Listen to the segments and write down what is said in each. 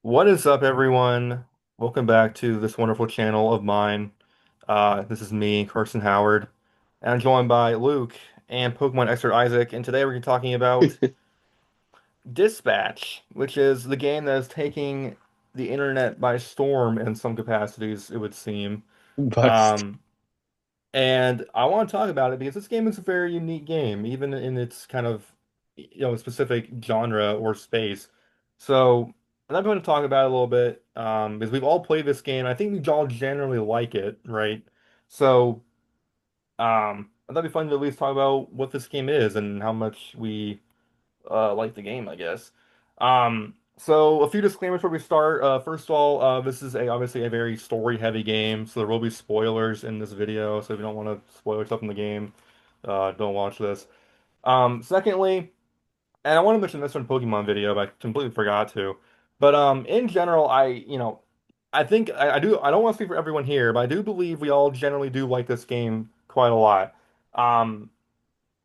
What is up, everyone? Welcome back to this wonderful channel of mine. This is me, Carson Howard, and I'm joined by Luke and Pokemon Expert Isaac. And today we're going to be talking about Dispatch, which is the game that is taking the internet by storm in some capacities, it would seem. But Um, and I want to talk about it because this game is a very unique game, even in its kind of, specific genre or space. So I'm going to talk about it a little bit, because we've all played this game. I think we all generally like it, right? So, I thought it'd be fun to at least talk about what this game is and how much we like the game, I guess. So a few disclaimers before we start. First of all, this is obviously a very story-heavy game, so there will be spoilers in this video. So if you don't want to spoil yourself in the game, don't watch this. Secondly, and I want to mention this one Pokemon video, but I completely forgot to. But in general, I think I do. I don't want to speak for everyone here, but I do believe we all generally do like this game quite a lot. Um,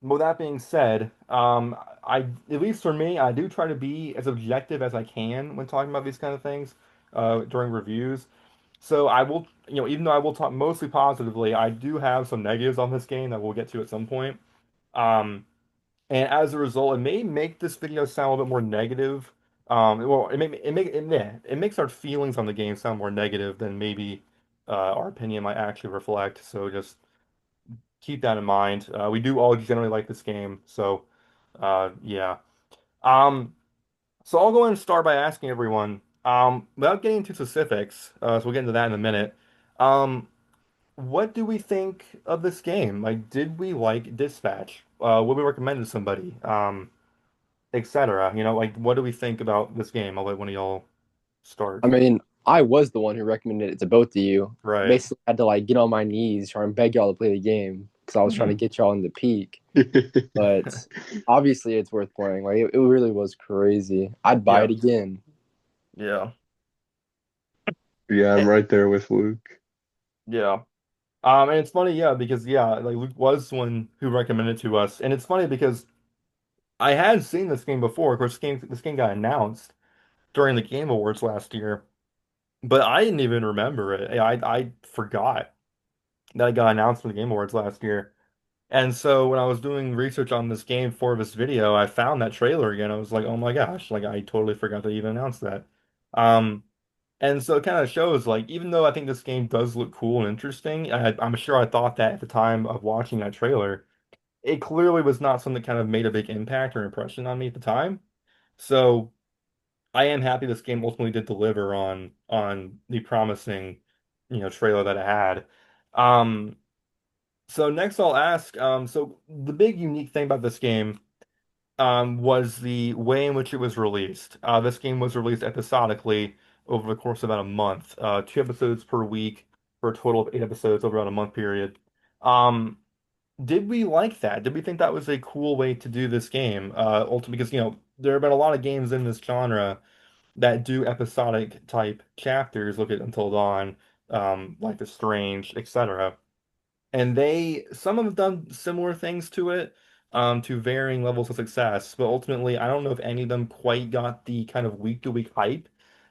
with that being said, at least for me, I do try to be as objective as I can when talking about these kind of things during reviews. So I will, even though I will talk mostly positively, I do have some negatives on this game that we'll get to at some point. Um, and as a result, it may make this video sound a little bit more negative. Well, it makes our feelings on the game sound more negative than maybe our opinion might actually reflect. So just keep that in mind. We do all generally like this game, so yeah. Um, so I'll go ahead and start by asking everyone, without getting into specifics, so we'll get into that in a minute. Um, what do we think of this game? Like, did we like Dispatch? Would we recommend it to somebody? Etc. Like, what do we think about this game? I'll let one of y'all start. I mean, I was the one who recommended it to both of you. Right. Basically, I had to like get on my knees try and beg y'all to play the game because I was trying to get y'all in the peak. But obviously, it's worth playing. Like it really was crazy. I'd buy Yeah. it again. Yeah. Yeah, I'm Eh, right there with Luke. Yeah. And it's funny, yeah, because yeah, like Luke was the one who recommended it to us, and it's funny because I had seen this game before. Of course, this game got announced during the Game Awards last year, but I didn't even remember it. I forgot that it got announced for the Game Awards last year. And so when I was doing research on this game for this video, I found that trailer again. I was like, oh my gosh, like I totally forgot to even announce that. Um, and so it kind of shows, like, even though I think this game does look cool and interesting, I'm sure I thought that at the time of watching that trailer. It clearly was not something that kind of made a big impact or impression on me at the time. So I am happy this game ultimately did deliver on the promising, trailer that it had. Um, so next I'll ask, so the big unique thing about this game was the way in which it was released. This game was released episodically over the course of about a month, 2 episodes per week for a total of 8 episodes over about a month period. Um, did we like that? Did we think that was a cool way to do this game? Ultimately, because there have been a lot of games in this genre that do episodic type chapters. Look at Until Dawn, Life is Strange, etc. And some have done similar things to it, to varying levels of success. But ultimately, I don't know if any of them quite got the kind of week to week hype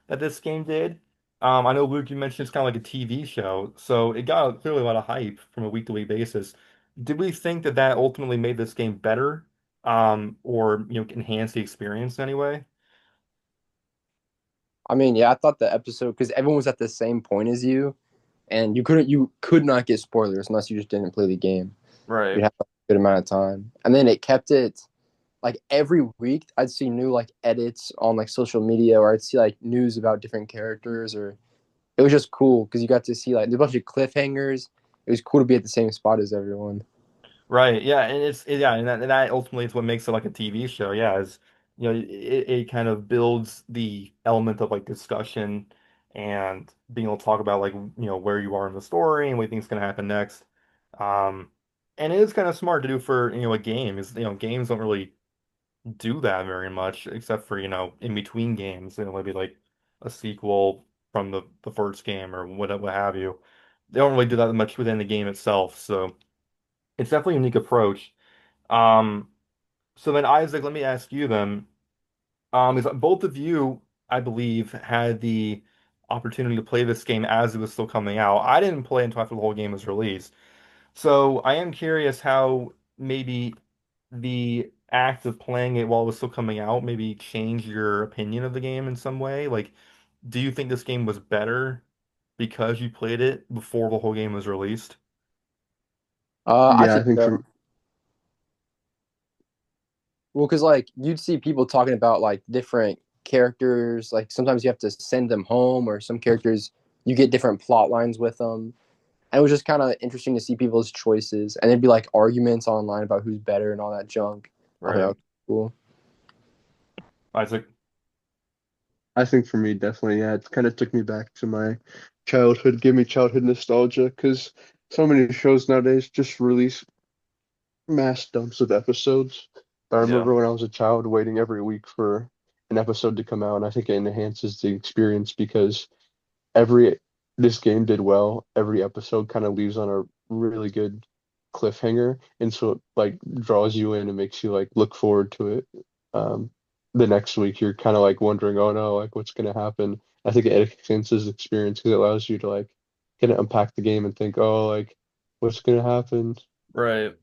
that this game did. I know Luke, you mentioned it's kind of like a TV show, so it got clearly a lot of hype from a week to week basis. Did we think that that ultimately made this game better, or enhance the experience in any way? I mean, yeah, I thought the episode because everyone was at the same point as you, and you could not get spoilers unless you just didn't play the game. Right. You'd have a good amount of time, and then it kept it like every week I'd see new like edits on like social media or I'd see like news about different characters or it was just cool because you got to see like there's a bunch of cliffhangers. It was cool to be at the same spot as everyone. Right. Yeah, and yeah, and that ultimately is what makes it like a TV show. Yeah, is it kind of builds the element of like discussion and being able to talk about like where you are in the story and what you think is going to happen next. Um, and it is kind of smart to do for a game. Is games don't really do that very much except for in between games. Maybe like a sequel from the first game or what have you. They don't really do that much within the game itself. So it's definitely a unique approach. Um, so then Isaac, let me ask you then, is both of you, I believe, had the opportunity to play this game as it was still coming out. I didn't play until after the whole game was released. So I am curious how maybe the act of playing it while it was still coming out maybe changed your opinion of the game in some way. Like, do you think this game was better because you played it before the whole game was released? I Yeah, I think think so. for Well, because like you'd see people talking about like different characters. Like sometimes you have to send them home, or some characters you get different plot lines with them. And it was just kind of interesting to see people's choices, and there'd be like arguments online about who's better and all that junk. I thought that Right. was cool. Isaac. I think for me, definitely, yeah, it kind of took me back to my childhood, gave me childhood nostalgia because so many shows nowadays just release mass dumps of episodes. But I Yeah. remember when I was a child waiting every week for an episode to come out, and I think it enhances the experience because every this game did well. Every episode kind of leaves on a really good cliffhanger, and so it like draws you in and makes you like look forward to it. Um, the next week, you're kind of like wondering, oh no, like what's gonna happen? I think it enhances the experience because it allows you to like kind of unpack the game and think, oh, like what's gonna happen? Right.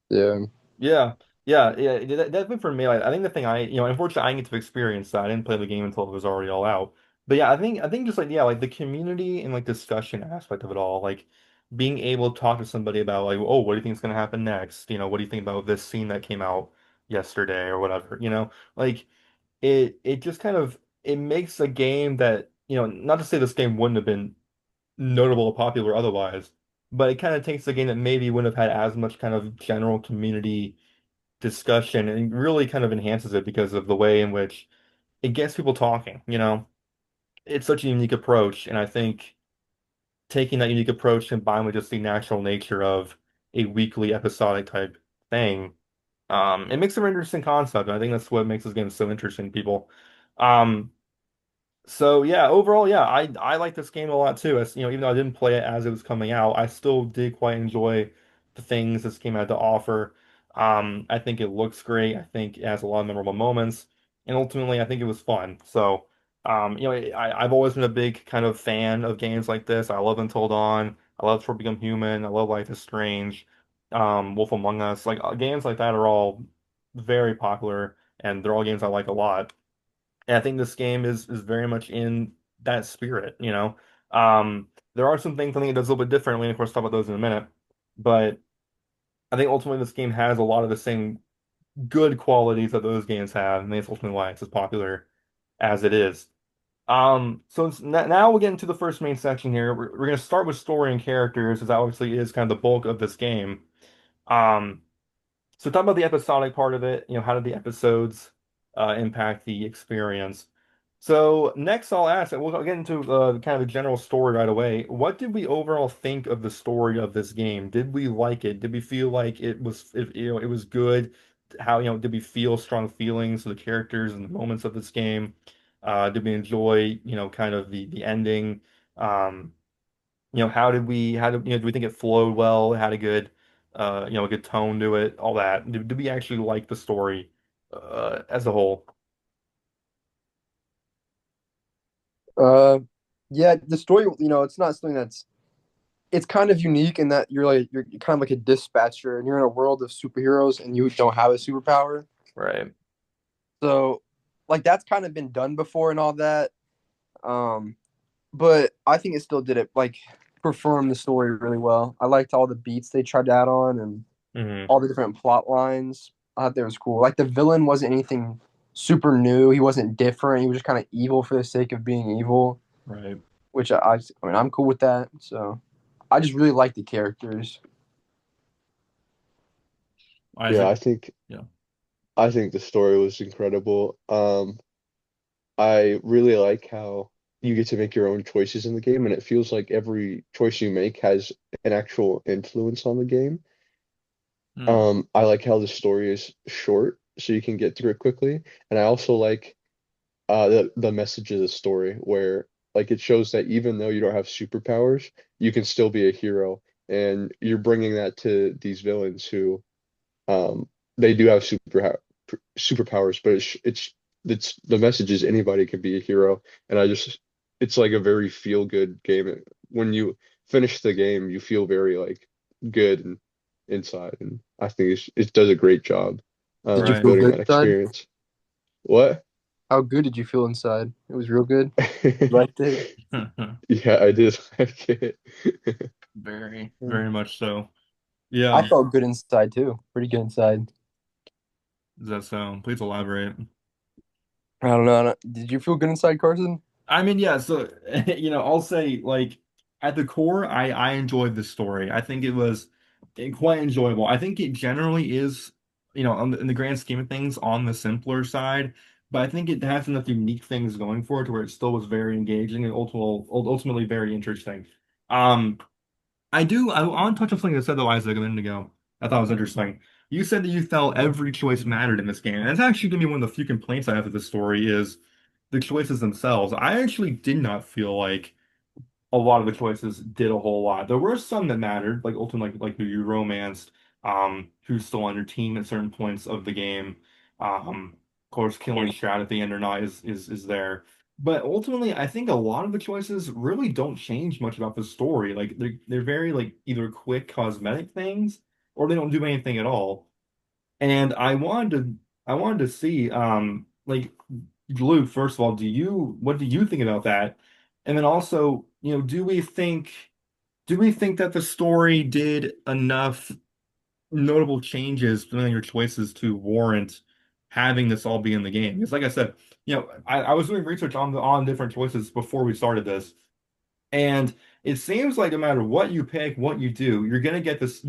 Yeah. Yeah, yeah. Definitely for me, like, I think the thing unfortunately, I didn't get to experience that. I didn't play the game until it was already all out. But yeah, I think just like yeah, like the community and like discussion aspect of it all, like being able to talk to somebody about like, oh, what do you think is going to happen next? What do you think about this scene that came out yesterday or whatever? Like it just kind of it makes a game that not to say this game wouldn't have been notable or popular otherwise, but it kind of takes a game that maybe wouldn't have had as much kind of general community discussion and really kind of enhances it because of the way in which it gets people talking. It's such a unique approach, and I think taking that unique approach combined with just the natural nature of a weekly episodic type thing, it makes it an interesting concept, and I think that's what makes this game so interesting to people. Um, so yeah, overall, yeah, I like this game a lot too. As even though I didn't play it as it was coming out, I still did quite enjoy the things this game had to offer. I think it looks great. I think it has a lot of memorable moments, and ultimately, I think it was fun. So, I've always been a big kind of fan of games like this. I love Until Dawn. I love Detroit Become Human. I love Life is Strange. Wolf Among Us. Like games like that are all very popular, and they're all games I like a lot. And I think this game is very much in that spirit. There are some things I think it does a little bit differently, and of course, talk about those in a minute. But I think ultimately this game has a lot of the same good qualities that those games have, and that's ultimately why it's as popular as it is. Now we'll get into the first main section here. We're going to start with story and characters, as that obviously is kind of the bulk of this game. Um, so talk about the episodic part of it. How did the episodes impact the experience? So next I'll ask, we'll get into kind of the general story right away. What did we overall think of the story of this game? Did we like it? Did we feel like it was good? How, did we feel strong feelings for the characters and the moments of this game? Did we enjoy, kind of the ending? Um, do we think it flowed well? It had a good, a good tone to it, all that. Did we actually like the story, as a whole? Uh, yeah. The story, it's not something that's. It's kind of unique in that you're kind of like a dispatcher, and you're in a world of superheroes, and you don't have a superpower. Right. So, like that's kind of been done before and all that. Um, but I think it still did it like perform the story really well. I liked all the beats they tried to add on and Hmm. all the different plot lines. I thought that was cool. Like the villain wasn't anything super new. He wasn't different. He was just kind of evil for the sake of being evil, Right. which I mean I'm cool with that. So I just really like the characters. Yeah, Isaac. Yeah. I think the story was incredible. I really like how you get to make your own choices in the game, and it feels like every choice you make has an actual influence on the game. Hmm. I like how the story is short, so you can get through it quickly, and I also like the message of the story where like it shows that even though you don't have superpowers, you can still be a hero, and you're bringing that to these villains who um they do have superpowers, but it's the message is anybody can be a hero, and I just it's like a very feel good game. When you finish the game, you feel very like good and inside, and I think it does a great job Did you feel Right. building good that inside? experience. What? How good did you feel inside? It was real good. Right there. Yeah, I did like it. Very, Yeah. very much so. I Yeah. felt good inside too. Pretty good inside. Does that sound? Please elaborate. Did you feel good inside, Carson? I mean, yeah, so I'll say like at the core, I enjoyed the story. I think it was quite enjoyable. I think it generally is, in the grand scheme of things, on the simpler side, but I think it has enough unique things going for it to where it still was very engaging and ultimately very interesting. Um, I want to touch on something that said though, Isaac, a minute ago. I thought was interesting. You said that you felt every choice mattered in this game. And that's actually gonna be one of the few complaints I have with the story is the choices themselves. I actually did not feel like a lot of the choices did a whole lot. There were some that mattered, like ultimately like who you romanced, who's still on your team at certain points of the game. Of course, killing Shroud at the end or not is there. But ultimately, I think a lot of the choices really don't change much about the story. Like they're very like either quick cosmetic things or they don't do anything at all. And I wanted to see like Luke, first of all, what do you think about that? And then also, do we think that the story did enough notable changes between your choices to warrant having this all be in the game? Because like I said, I was doing research on different choices before we started this. And it seems like no matter what you pick, what you do, you're going to get this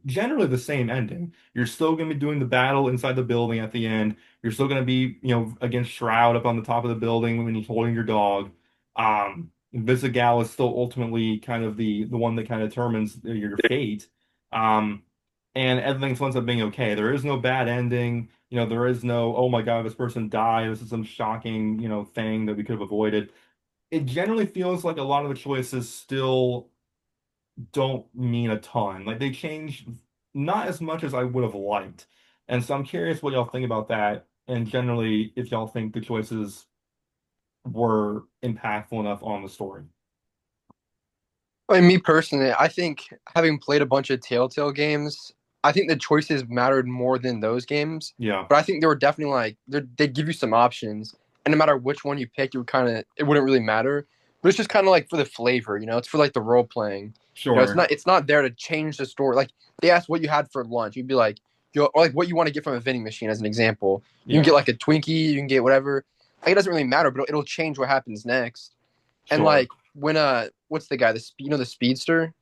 generally the same ending. You're still going to be doing the battle inside the building at the end. You're still going to be, against Shroud up on the top of the building when you're holding your dog. Visigal is still ultimately kind of the one that kind of determines your fate. Um, and everything ends up being okay. There is no bad ending. There is no, oh my God, this person died. This is some shocking, thing that we could have avoided. It generally feels like a lot of the choices still don't mean a ton. Like they change not as much as I would have liked. And so I'm curious what y'all think about that. And generally, if y'all think the choices were impactful enough on the story. I mean, me personally, I think having played a bunch of Telltale games, I think the choices mattered more than those games. Yeah, But I think they were definitely like they'd give you some options, and no matter which one you picked, it wouldn't really matter. But it's just kind of like for the flavor, It's for like the role playing. It's sure, not there to change the story. Like they asked what you had for lunch, you'd be like, or like what you want to get from a vending machine as an example. You can get yeah, like a Twinkie, you can get whatever. Like it doesn't really matter, but it'll change what happens next. And sure. like when what's the guy? The speedster?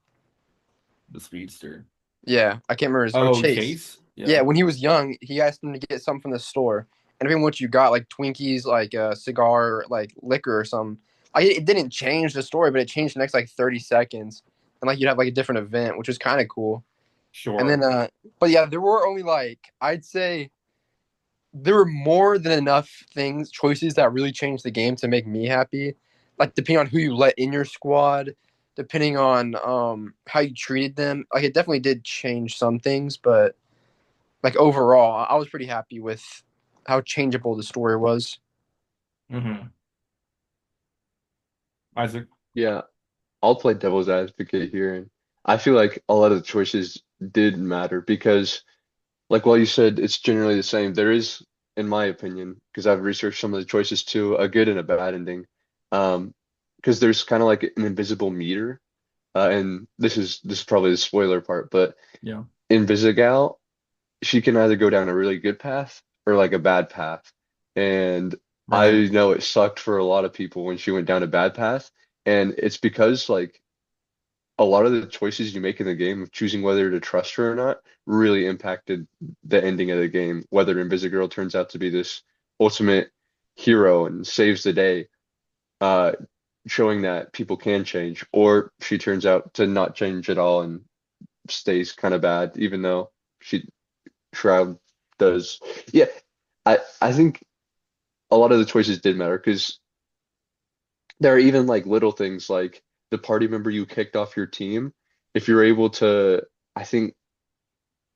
The speedster. Yeah, I can't remember his or Oh, Chase. Chase? Yeah, Yeah, when he was young, he asked him to get something from the store, and depending on what you got, like Twinkies, like a cigar, like liquor or something. It didn't change the story, but it changed the next like 30 seconds, and like you'd have like a different event, which was kind of cool. And then, sure. but yeah, there were only like I'd say there were more than enough choices that really changed the game to make me happy. Like depending on who you let in your squad, depending on how you treated them. Like it definitely did change some things, but like overall, I was pretty happy with how changeable the story was. Hmm. Isaac. Yeah, I'll play devil's advocate here, and I feel like a lot of the choices did matter because, like while you said it's generally the same, there is, in my opinion, because I've researched some of the choices too, a good and a bad ending. Um, because there's kind of like an invisible meter, and this is probably the spoiler part, but Yeah. in Visigal, she can either go down a really good path or like a bad path. And Right. I know it sucked for a lot of people when she went down a bad path. And it's because like a lot of the choices you make in the game of choosing whether to trust her or not really impacted the ending of the game. Whether Invisigirl turns out to be this ultimate hero and saves the day, uh, showing that people can change, or she turns out to not change at all and stays kind of bad, even though she Shroud does. Yeah, I think a lot of the choices did matter because there are even like little things like the party member you kicked off your team. If you're able to, I think,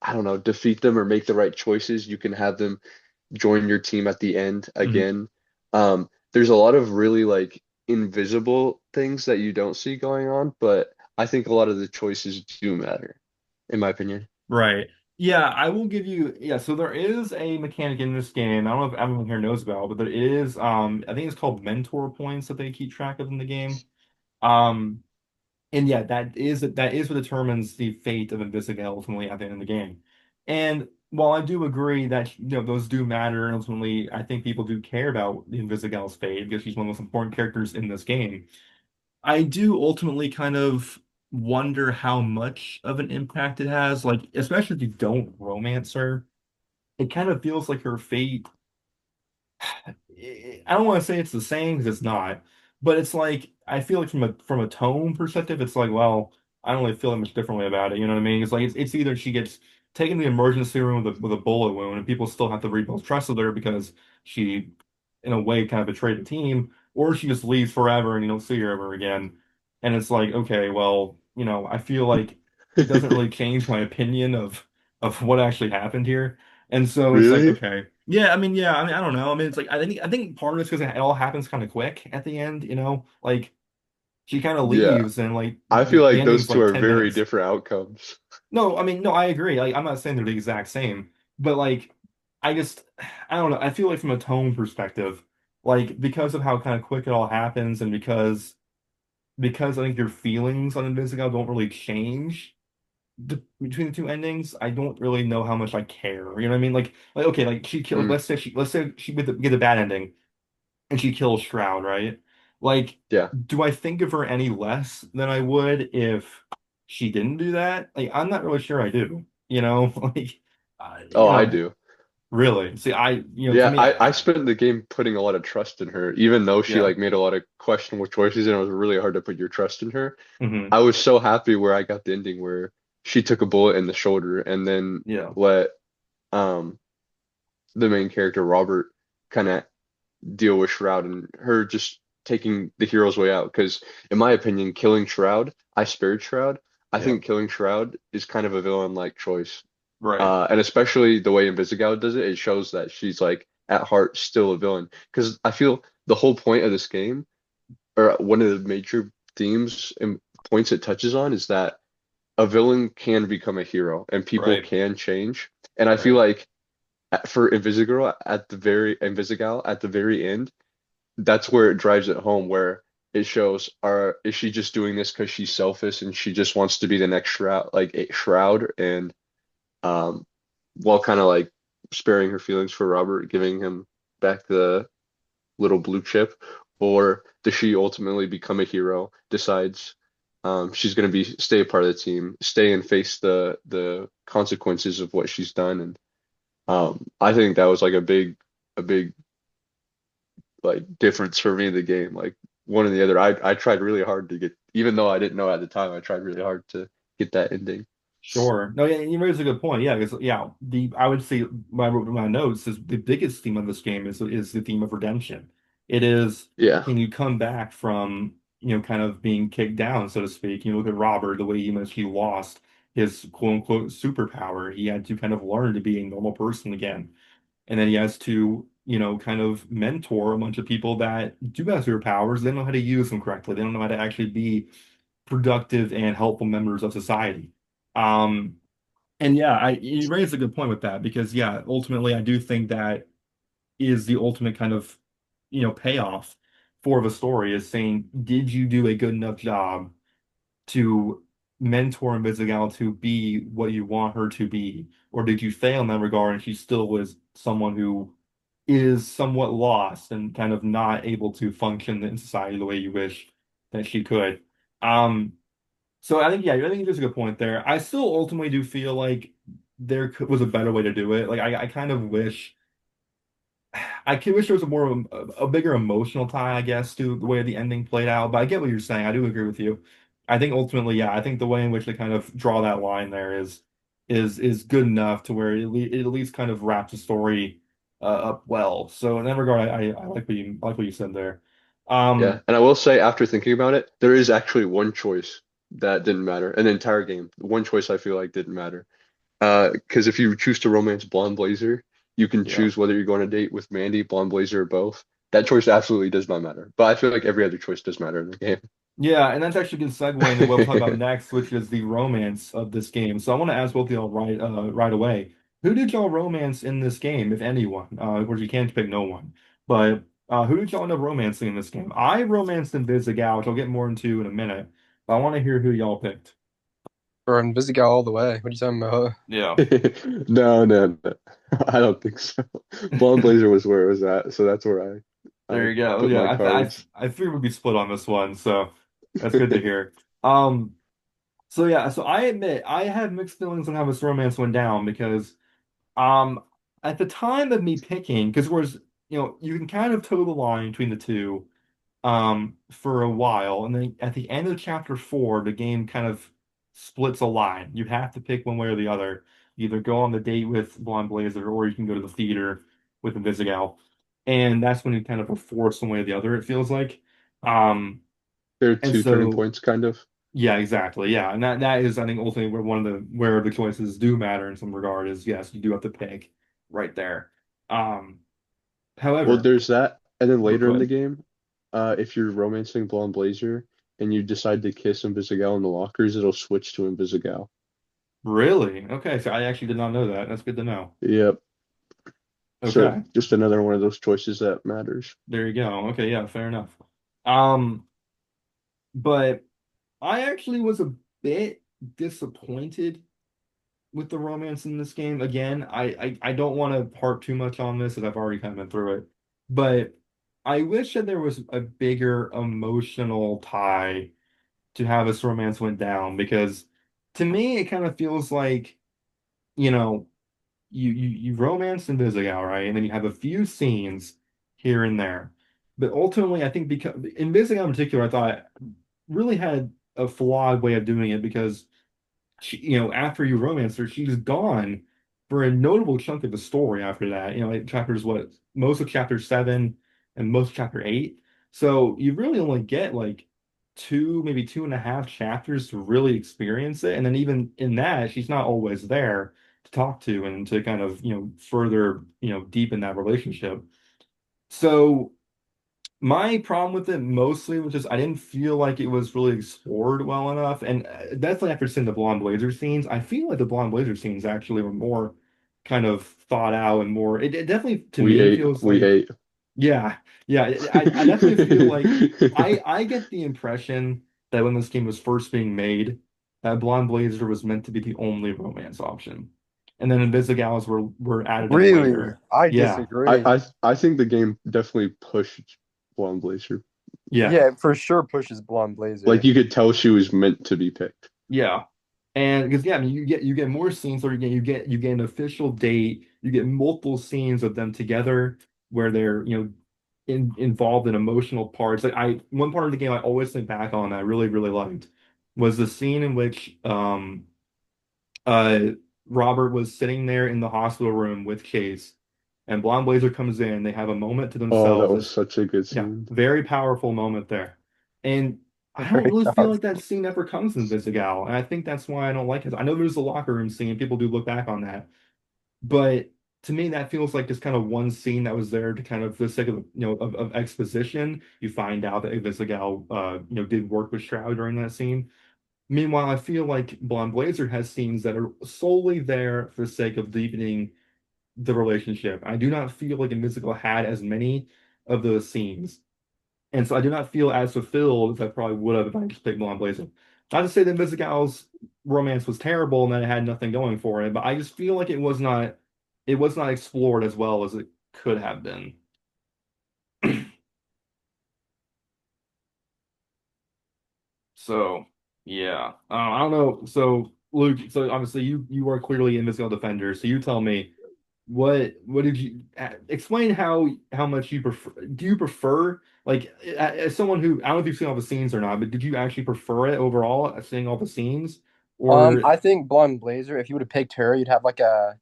I don't know, defeat them or make the right choices, you can have them join your team at the end Mhm. again. There's a lot of really like invisible things that you don't see going on, but I think a lot of the choices do matter, in my opinion. Right. Yeah, I will give you, yeah, so there is a mechanic in this game. I don't know if everyone here knows about, but there is I think it's called mentor points that they keep track of in the game. Um and yeah, that is what determines the fate of Invisiga ultimately at the end of the game. And while I do agree that those do matter, and ultimately I think people do care about Invisigal's fate because she's one of the most important characters in this game. I do ultimately kind of wonder how much of an impact it has, like especially if you don't romance her. It kind of feels like her fate. I don't want to say it's the same because it's not, but it's like I feel like from a tone perspective, it's like, well, I don't really feel that much differently about it. You know what I mean? It's like it's either she gets taken to the emergency room with a bullet wound, and people still have to rebuild trust with her because she, in a way, kind of betrayed the team, or she just leaves forever and you don't see her ever again. And it's like, okay, well, I feel like it doesn't really change my opinion of what actually happened here. And so it's like, Really? okay. Yeah, I don't know. I mean, it's like I think part of it's because it all happens kind of quick at the end, Like she kind of Yeah. leaves and like I feel the like those ending's two like are 10 very minutes. different outcomes. No, I mean, no, I agree. Like I'm not saying they're the exact same, but like I just I don't know. I feel like from a tone perspective, like because of how kind of quick it all happens and because I think your feelings on Invisible don't really change between the two endings, I don't really know how much I care. You know what I mean? Like okay, like she killed. Mm, Let's say she get a bad ending and she kills Shroud, right? Like, yeah. do I think of her any less than I would if she didn't do that? Like, I'm not really sure I do. Like, Oh, I do. really. See, to Yeah, me, I spent the game putting a lot of trust in her, even though she yeah. like made a lot of questionable choices and it was really hard to put your trust in her. Hmm. I was so happy where I got the ending where she took a bullet in the shoulder and then Yeah. let um the main character Robert kind of deal with Shroud and her just taking the hero's way out. Because in my opinion, killing Shroud, I spared Shroud. I Yeah. think killing Shroud is kind of a villain-like choice. Right. And especially the way Invisigal does it, it shows that she's like at heart still a villain. Because I feel the whole point of this game, or one of the major themes and points it touches on, is that a villain can become a hero and people Right. can change. And I feel Right. like for Invisigal at the very end, that's where it drives it home, where it shows is she just doing this because she's selfish and she just wants to be the next Shroud, like a Shroud, and um, while kind of like sparing her feelings for Robert, giving him back the little blue chip, or does she ultimately become a hero, decides she's going to be stay a part of the team, stay and face the consequences of what she's done, and I think that was like a big like difference for me in the game, like one or the other. I tried really hard to get, even though I didn't know at the time, I tried really hard to get that ending. Sure. No, yeah, you raise a good point. Yeah, because yeah, the I would say when I wrote in my notes is the biggest theme of this game is the theme of redemption. It is, Yeah, can you come back from, kind of being kicked down, so to speak. You look at Robert, the way he lost his quote unquote superpower. He had to kind of learn to be a normal person again. And then he has to, kind of mentor a bunch of people that do have superpowers. They don't know how to use them correctly. They don't know how to actually be productive and helpful members of society. Um, and yeah, you raised a good point with that because yeah, ultimately I do think that is the ultimate kind of, payoff for the story is saying, did you do a good enough job to mentor Mizugal to be what you want her to be? Or did you fail in that regard and she still was someone who is somewhat lost and kind of not able to function in society the way you wish that she could? Um, so I think, yeah, I think there's a good point there. I still ultimately do feel like was a better way to do it. Like I kind of wish I could wish there was a bigger emotional tie, I guess, to the way the ending played out. But I get what you're saying. I do agree with you. I think ultimately, yeah, I think the way in which they kind of draw that line there is good enough to where it at least kind of wraps the story up well. So in that regard, I like what you said there. yeah. Um, And I will say, after thinking about it, there is actually one choice that didn't matter, an entire game. One choice I feel like didn't matter. Because if you choose to romance Blonde Blazer, You can Yeah. choose whether you're going on a date with Mandy, Blonde Blazer, or both. That choice absolutely does not matter. But I feel like every other choice does matter in the game. Yeah, and that's actually a good segue into what we'll talk about next, which is the romance of this game. So I want to ask both of y'all right away. Who did y'all romance in this game, if anyone? Of course, you can't pick no one. But who did y'all end up romancing in this game? I romanced in Vizigal, which I'll get more into in a minute. But I want to hear who y'all picked. Or Invisigal all the way. What are you talking about? Yeah. No, no, no. I don't think so. Blonde Blazer was where it was at, so that's where I There you go. put Yeah, my cards. I figured we'd be split on this one, so that's good to hear. Um, so yeah, so I admit I had mixed feelings on how this romance went down because Um, at the time of me picking, because whereas you can kind of toe the line between the two, for a while, and then at the end of chapter 4, the game kind of splits a line. You have to pick one way or the other. You either go on the date with Blonde Blazer, or you can go to the theater with Invisigal, and that's when you kind of are forced one way or the other. It feels like, um, There are and two turning so. points, kind of. Yeah, exactly. Yeah, and that is, I think, ultimately where one of the choices do matter in some regard is yes, you do have to pick right there. Um, Well, however, there's that, and then go later in the ahead. game, if you're romancing Blonde Blazer and you decide to kiss Invisigal in the lockers, it'll switch to Invisigal. Really? Okay, so I actually did not know that. That's good to know. Yep. So Okay, just another one of those choices that matters. there you go. Okay, yeah, fair enough. Um, but I actually was a bit disappointed with the romance in this game. Again, I don't want to harp too much on this as I've already kind of been through it, but I wish that there was a bigger emotional tie to how this romance went down because to me it kind of feels like, you know, you romance in Invisigal, right? And then you have a few scenes here and there. But ultimately, I think because in Invisigal in particular, I thought really had a flawed way of doing it because after you romance her, she's gone for a notable chunk of the story after that. Like chapters what most of chapter 7 and most of chapter 8. So you really only get like two, maybe 2.5 chapters to really experience it. And then even in that, she's not always there to talk to and to kind of, further, deepen that relationship. So my problem with it mostly was just I didn't feel like it was really explored well enough. And definitely after seeing the Blonde Blazer scenes, I feel like the Blonde Blazer scenes actually were more kind of thought out and more. It definitely to We me ate, feels we like, ate. yeah, yeah. I definitely feel like I get the impression that when this game was first being made, that Blonde Blazer was meant to be the only romance option, and then Invisigals were added in Really? later. I Yeah, I, disagree. I I think the game definitely pushed Blonde Blazer. yeah. Yeah, it for sure pushes Blonde Like Blazer. you could tell she was meant to be picked. Yeah. And because yeah, I mean you get more scenes or you get an official date, you get multiple scenes of them together where they're, involved in emotional parts. Like I one part of the game I always think back on that I really, really liked was the scene in which uh Robert was sitting there in the hospital room with Chase and Blonde Blazer comes in, they have a moment to Oh, that themselves. was It's such a good yeah, scene. very powerful moment there. And I don't Great really feel job. like that scene ever comes in Visigal. And I think that's why I don't like it. I know there's the locker room scene, people do look back on that. But to me, that feels like just kind of one scene that was there to kind of for the sake of of exposition. You find out that Visigal did work with Shroud during that scene. Meanwhile, I feel like Blonde Blazer has scenes that are solely there for the sake of deepening the relationship. I do not feel like Invisible had as many of those scenes. And so I do not feel as fulfilled as I probably would have if I just picked Blonde Blazer. Not to say that Mizugal's romance was terrible and that it had nothing going for it, but I just feel like it was not explored as well as it could have been. So yeah, I don't know. So Luke, so obviously you are clearly a Invisible Defender. So you tell me what did you explain how much you prefer? Do you prefer like as someone who I don't know if you've seen all the scenes or not, but did you actually prefer it overall, seeing all the scenes, or I think Blonde Blazer, if you would have picked her, you'd have like a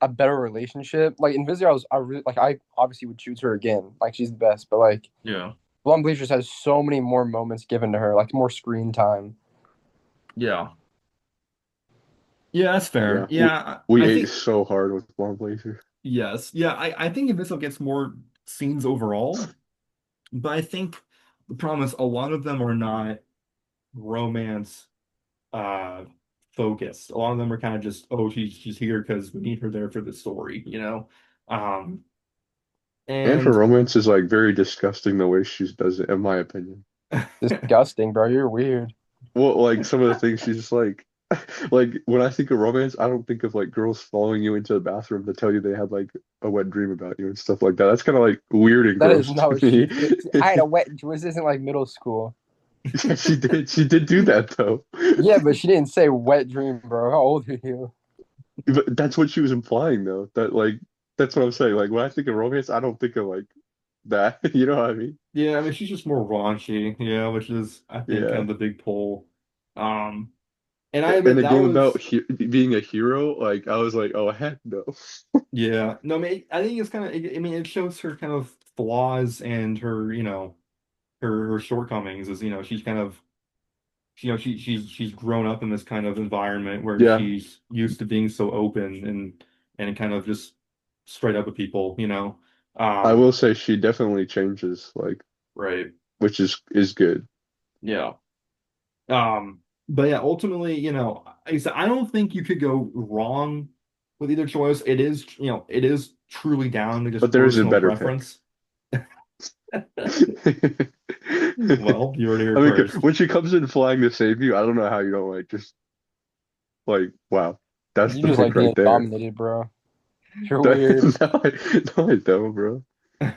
better relationship. Like Invisigal, I really like. I obviously would choose her again. Like she's the best, but like yeah, Blonde Blazer just has so many more moments given to her, like more screen time. yeah, yeah, that's fair. Yeah, Yeah, we I ate think so hard with Blonde Blazer. Yes. Yeah, I think Invisible gets more scenes overall, but I think the problem is a lot of them are not romance uh focused. A lot of them are kind of just, oh, she's here because we need her there for the story, you know? Um And for and romance is like very disgusting the way she does it, in my opinion. Disgusting, bro. You're weird. Well, like some of the things she's just like when I think of romance, I don't think of like girls following you into the bathroom to tell you they had like a wet dream about you and stuff like that. That's kind of like weird and That is gross not to what she me. did. I had a wet. This isn't like middle school. Yeah, she did. She did do that though. Yeah, but she didn't say wet dream, bro. How old are you? But that's what she was implying though. That like that's what I'm saying. Like when I think of romance, I don't think of like that. You know what I mean? yeah, I mean she's just more raunchy, yeah, which is I think kind Yeah. of the big pull. Um and I In admit a that game about was being a hero, like I was like, oh heck no. yeah. No, I mean I think it's kind of I mean it shows her kind of flaws and her, her shortcomings is, she's kind of she's grown up in this kind of environment where Yeah, she's used to being so open and kind of just straight up with people, you know. I Um, will say she definitely changes, like right. which is good. Yeah. But yeah, ultimately, like I said, I don't think you could go wrong with either choice. It is truly down to just But there is a personal better pick. preference. Well, you heard it I here mean, first. when she comes in flying to save you, I don't know how you don't like just like wow, that's You the just like pick being right there. dominated, bro. You're That, weird. no, I don't, bro.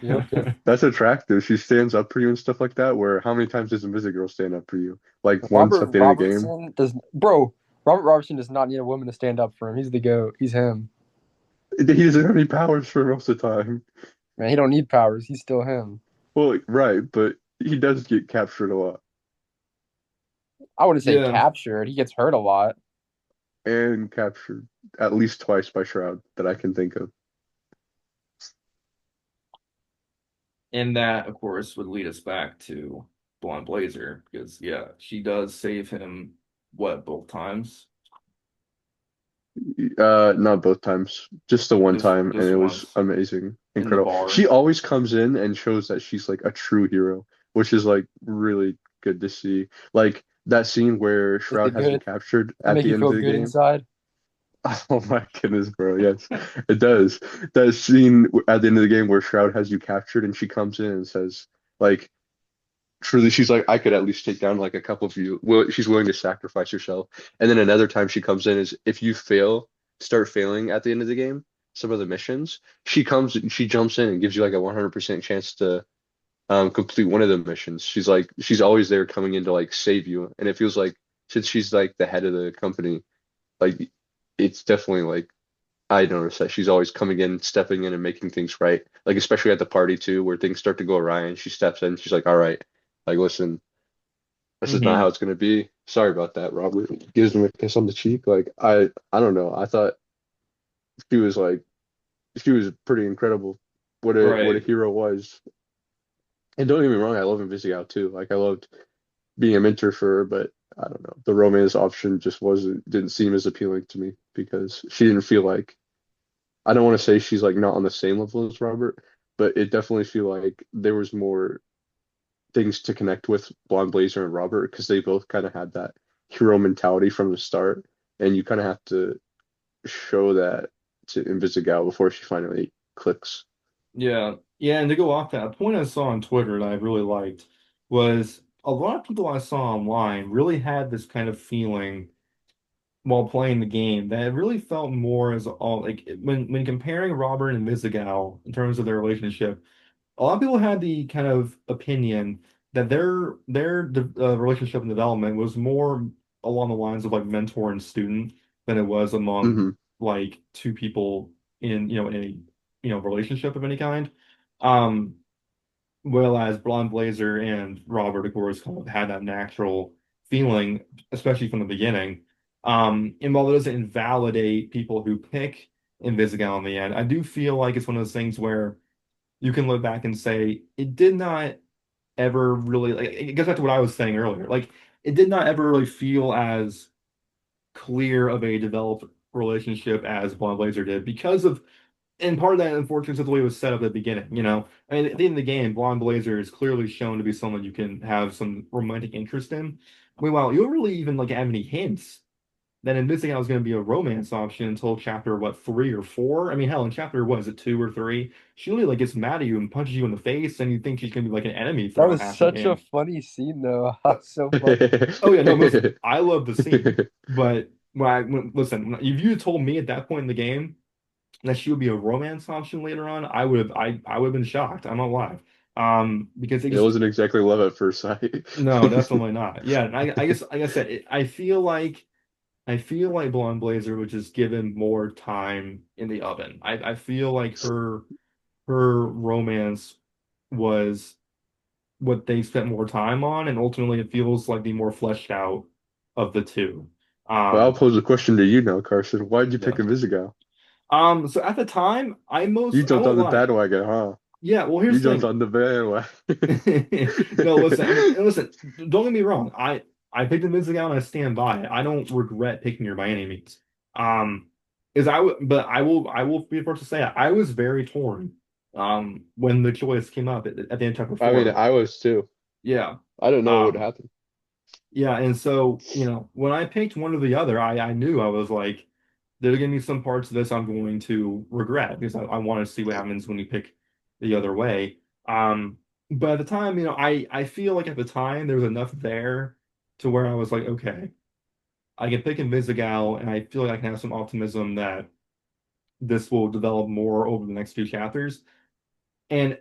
Yep, yep. That's attractive. She stands up for you and stuff like that. Where how many times does Invisible Girl stand up for you? Like once Robert at the end of the game. Robertson does, bro. Robert Robertson does not need a woman to stand up for him. He's the GOAT. He's him. He doesn't have any powers for most of the time. Man, he don't need powers. He's still him. Well, right, but he does get captured a lot I wouldn't say Yeah. captured. He gets hurt a lot. and captured at least twice by Shroud that I can think of. And that, of course, would lead us back to Blonde Blazer, because yeah, she does save him, what, both times? Not both times, just the one time, and Just it was once amazing, in the incredible. bar. She always comes in and shows that she's like a true hero, which is like really good to see. Like that scene where Is Shroud it has him good? captured That at make the you end of feel the good game. inside? Oh my goodness, bro. Yes, it does. That scene at the end of the game where Shroud has you captured and she comes in and says, like, truly, she's like, I could at least take down like a couple of you. Well, she's willing to sacrifice herself. And then another time she comes in is if you start failing at the end of the game, some of the missions, she jumps in and gives you like a 100% chance to complete one of the missions. She's always there coming in to like save you. And it feels like since she's like the head of the company, like it's definitely like I noticed that she's always coming in, stepping in and making things right. Like especially at the party too, where things start to go awry and she steps in, she's like, all right, like listen, this is not how Hmm. it's gonna be. Sorry about that, Robert. Gives him a kiss on the cheek. Like I don't know. I thought she was like she was pretty incredible. What a Right. hero was. And don't get me wrong, I love Invisigal too. Like I loved being a mentor for her, but I don't know. The romance option just didn't seem as appealing to me because she didn't feel like I don't want to say she's like not on the same level as Robert, but it definitely feel like there was more things to connect with Blonde Blazer and Robert because they both kind of had that hero mentality from the start, and you kind of have to show that to Invisigal before she finally clicks. Yeah. Yeah, and to go off that, a point I saw on Twitter that I really liked was a lot of people I saw online really had this kind of feeling while playing the game that it really felt more as all like when comparing Robert and Mizugal in terms of their relationship, a lot of people had the kind of opinion that their relationship and development was more along the lines of like mentor and student than it was among Hmm. like two people in a relationship of any kind. Um, Whereas Blonde Blazer and Robert, of course, kind of had that natural feeling, especially from the beginning. And while it doesn't invalidate people who pick Invisigal in the end, I do feel like it's one of those things where you can look back and say it did not ever really like it goes back to what I was saying earlier. Like it did not ever really feel as clear of a developed relationship as Blonde Blazer did because of and part of that, unfortunately, is the way it was set up at the beginning. I mean, at the end of the game, Blonde Blazer is clearly shown to be someone you can have some romantic interest in. Meanwhile, you don't really even like have any hints that Invisigal was going to be a romance option until chapter what 3 or 4. I mean, hell, in chapter what is it 2 or 3? She really like gets mad at you and punches you in the face, and you think she's going to be like an enemy That throughout was half the such a game. funny scene, though. So funny. Oh yeah, no, listen, I love the scene, but listen, if you had told me at that point in the game that she would be a romance option later on, I would have been shocked. I'm not lying. Because it It just wasn't exactly love at first sight. no, definitely not. Yeah, and I guess like I said, I feel like Blonde Blazer was just given more time in the oven. I feel like her romance was what they spent more time on, and ultimately it feels like the more fleshed out of the two. Well, I'll Um, pose a question to you now, Carson. Why'd you pick yeah. Invisigal? So at the time, You I jumped won't on the lie. bandwagon, huh? Yeah, well, You here's the jumped thing. on the bandwagon. No, listen, and listen, don't get me wrong. I picked the Mizuga and I stand by it. I don't regret picking her by any means. Um, is I would, but I will be the first to say I was very torn. When the choice came up at the end of chapter I mean, 4. I was too. Yeah. I didn't know what would Um, happen. yeah, and so, when I picked one or the other, I knew I was like, there are gonna be some parts of this I'm going to regret because I want to see what happens when you pick the other way. Um, but at the time, I feel like at the time there was enough there to where I was like, okay, I can pick Invisigal, and I feel like I can have some optimism that this will develop more over the next few chapters. And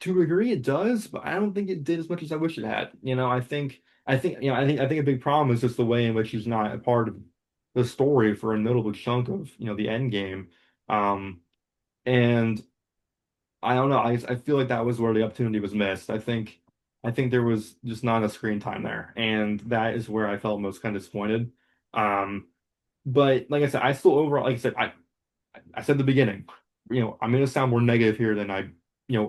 to a degree, it does, but I don't think it did as much as I wish it had. I think a big problem is just the way in which he's not a part of the story for a notable chunk of, the end game. Um, and I don't know. I feel like that was where the opportunity was missed. I think there was just not enough screen time there, and that is where I felt most kind of disappointed. Um, but like I said, I still overall, like I said, I said at the beginning, I'm going to sound more negative here than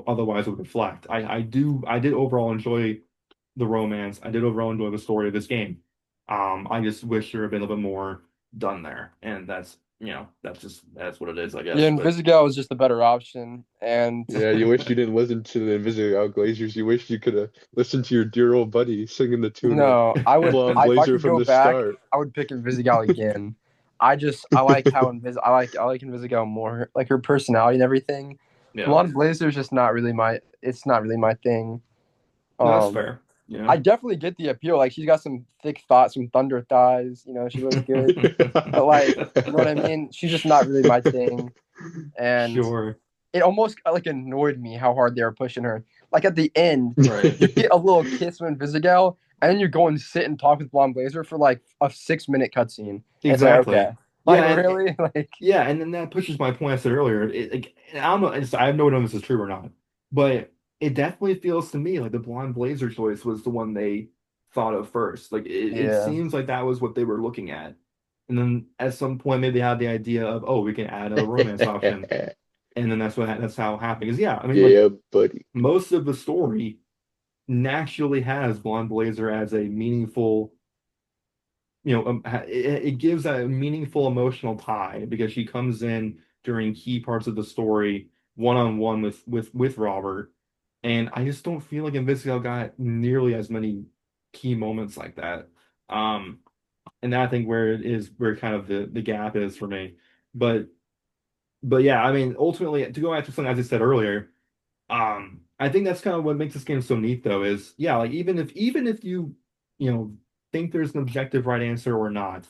otherwise would reflect. I did overall enjoy the romance. I did overall enjoy the story of this game. I just wish there had been a little bit more done there, and that's what it is, I Yeah, guess. and But Invisigal was just a better option. And Yeah, you wish you didn't listen to the Invisigal Glazers. You wish you could have listened to your dear old buddy singing the tune of no, I would Blonde if I Blazer could from go the back, start. I would pick Invisigal again. I like how I like Invisigal more, like her personality and everything. yeah, Blonde Blazer is just not really my it's not really my thing. no, that's Um fair. I definitely get the appeal. Like she's got some thick thoughts, some thunder thighs, she looks good. But like, you know what I mean? She's just not really my thing. And Sure, it almost like annoyed me how hard they were pushing her. Like at the end, right. you get a little kiss from Invisigal, and then you go and sit and talk with Blonde Blazer for like a 6 minute cutscene. And it's like, okay, Exactly. like Yeah, and really, like yeah, and then that pushes my point I said earlier. And I don't know, I have no idea if this is true or not, but it definitely feels to me like the Blonde Blazer choice was the one they thought of first. Like it yeah, seems like that was what they were looking at. And then at some point maybe they had the idea of, oh, we can add a romance option. And then that's how it happened. Because yeah, I mean like Yeah, buddy. most of the story naturally has Blonde Blazer as a meaningful it gives a meaningful emotional tie because she comes in during key parts of the story one on one with Robert, and I just don't feel like Invisible got nearly as many key moments like that. Um, and I think where kind of the gap is for me. But but yeah, I mean, ultimately to go back to something as I said earlier, I think that's kind of what makes this game so neat though is yeah, like even if you know think there's an objective right answer or not,